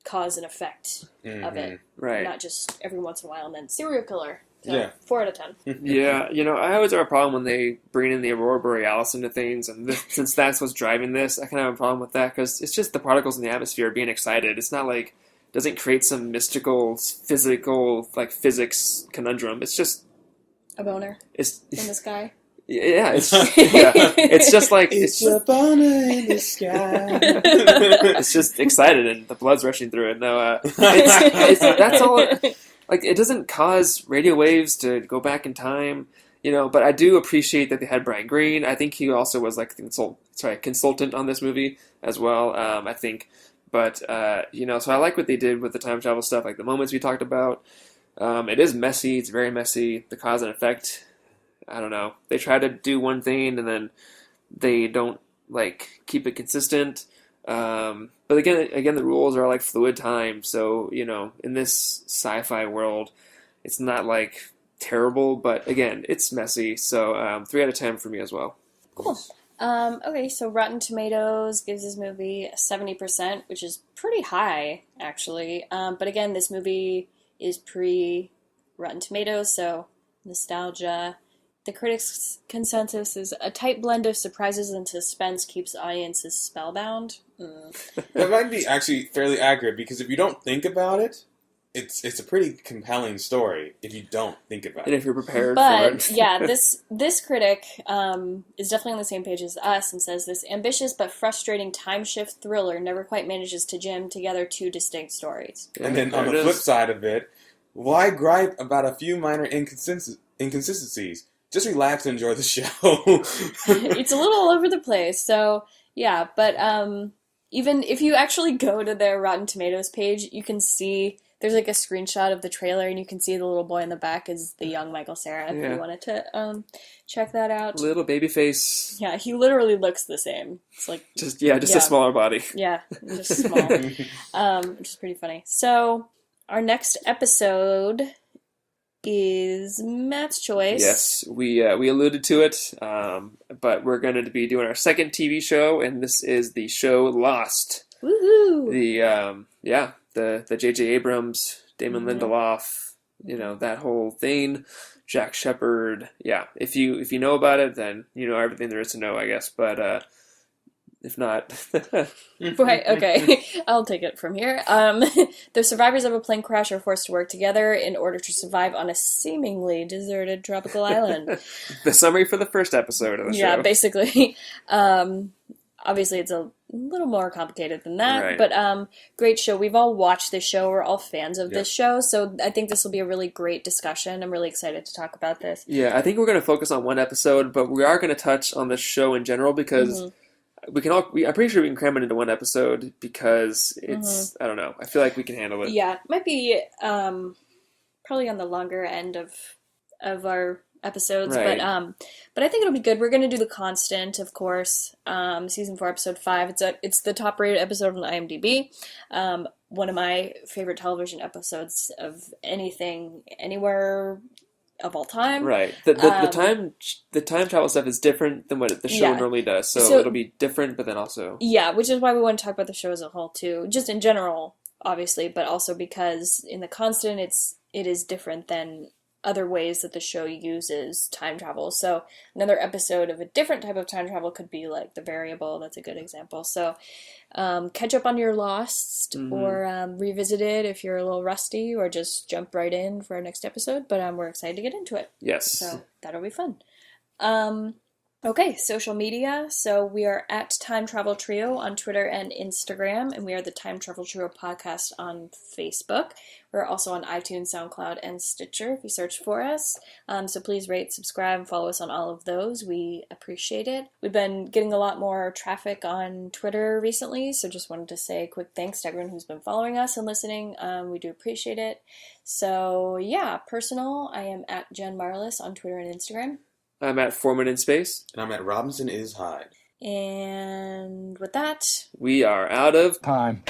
[SPEAKER 1] cause and effect of it.
[SPEAKER 2] Right.
[SPEAKER 1] Not just every once in a while and then serial killer. So,
[SPEAKER 3] Yeah.
[SPEAKER 1] 4 out of 10.
[SPEAKER 2] Yeah, I always have a problem when they bring in the Aurora Borealis into things, and since that's what's driving this, I kind of have a problem with that, because it's just the particles in the atmosphere being excited. It's not like, it doesn't create some mystical, physical, like, physics conundrum. It's just...
[SPEAKER 1] A boner
[SPEAKER 2] It's
[SPEAKER 1] in the sky.
[SPEAKER 2] Yeah, it's just like...
[SPEAKER 3] It's a boner in the sky.
[SPEAKER 2] It's just excited, and the blood's rushing through it. No, that's all... Like, it doesn't cause radio waves to go back in time, but I do appreciate that they had Brian Greene. I think he also was, like, consultant on this movie as well, I think. But, so I like what they did with the time travel stuff, like the moments we talked about. It is messy. It's very messy. The cause and effect, I don't know. They try to do one thing, and then they don't, like, keep it consistent. But again, the rules are like fluid time. So, in this sci-fi world, it's not like terrible, but again, it's messy. So, 3 out of 10 for me as well.
[SPEAKER 1] Cool. Okay, so Rotten Tomatoes gives this movie a 70%, which is pretty high, actually. But again, this movie is pre-Rotten Tomatoes, so nostalgia. The critics' consensus is a tight blend of surprises and suspense keeps audiences spellbound.
[SPEAKER 3] That might be actually fairly accurate, because if you don't think about it, it's a pretty compelling story if you don't think about
[SPEAKER 2] And
[SPEAKER 3] it.
[SPEAKER 2] if you're prepared
[SPEAKER 1] But,
[SPEAKER 2] for it.
[SPEAKER 1] yeah, this critic is definitely on the same page as us and says this ambitious but frustrating time shift thriller never quite manages to jam together 2 distinct stories.
[SPEAKER 3] And then on
[SPEAKER 2] There
[SPEAKER 3] the
[SPEAKER 2] it
[SPEAKER 3] flip
[SPEAKER 2] is.
[SPEAKER 3] side of it, why gripe about a few minor inconsistencies? Just relax and enjoy the show.
[SPEAKER 1] It's a little all over the place, so yeah, but even if you actually go to their Rotten Tomatoes page, you can see there's like a screenshot of the trailer, and you can see the little boy in the back is the young Michael Cera, if you wanted to check that out.
[SPEAKER 2] Little baby face.
[SPEAKER 1] Yeah, he literally looks the same. It's like
[SPEAKER 2] Just a smaller body.
[SPEAKER 1] Yeah, just small. Which is pretty funny. So, our next episode is Matt's choice.
[SPEAKER 2] Yes, we alluded to it, but we're going to be doing our second TV show, and this is the show Lost.
[SPEAKER 1] Woohoo!
[SPEAKER 2] The J.J. Abrams, Damon Lindelof, that whole thing, Jack Shepard. Yeah, if you know about it, then you know everything there is to know, I guess. But if not,
[SPEAKER 1] Right, okay. I'll take it from here. The survivors of a plane crash are forced to work together in order to survive on a seemingly deserted tropical island.
[SPEAKER 2] the summary for the first episode of the show.
[SPEAKER 1] Yeah, basically. Obviously, it's a little more complicated than that,
[SPEAKER 2] Right.
[SPEAKER 1] but great show. We've all watched this show. We're all fans of this show, so I think this will be a really great discussion. I'm really excited to talk about this.
[SPEAKER 2] Yeah, I think we're going to focus on one episode, but we are going to touch on the show in general because I'm pretty sure we can cram it into one episode because it's, I don't know, I feel like we can handle it.
[SPEAKER 1] Yeah, might be probably on the longer end of our episodes,
[SPEAKER 2] Right.
[SPEAKER 1] but I think it'll be good. We're going to do The Constant, of course, season 4, episode 5. It's the top rated episode on IMDb. One of my favorite television episodes of anything, anywhere of all time.
[SPEAKER 2] Right. The time travel stuff is different than what the show normally does, so it'll be different, but then also...
[SPEAKER 1] Yeah, which is why we want to talk about the show as a whole, too. Just in general, obviously, but also because in The Constant, it is different than other ways that the show uses time travel. So another episode of a different type of time travel could be like The Variable. That's a good example. So catch up on your Lost or revisit it if you're a little rusty, or just jump right in for our next episode. But we're excited to get into it.
[SPEAKER 2] Yes.
[SPEAKER 1] So that'll be fun. Okay, social media. So we are at Time Travel Trio on Twitter and Instagram, and we are the Time Travel Trio podcast on Facebook. We're also on iTunes, SoundCloud, and Stitcher if you search for us. So please rate, subscribe, and follow us on all of those. We appreciate it. We've been getting a lot more traffic on Twitter recently, so just wanted to say a quick thanks to everyone who's been following us and listening. We do appreciate it. So yeah, personal, I am at Jen Marlis on Twitter and Instagram.
[SPEAKER 2] I'm at Foreman in Space.
[SPEAKER 3] And I'm at Robinson is Hyde.
[SPEAKER 1] And with that,
[SPEAKER 2] we are out of
[SPEAKER 9] Time.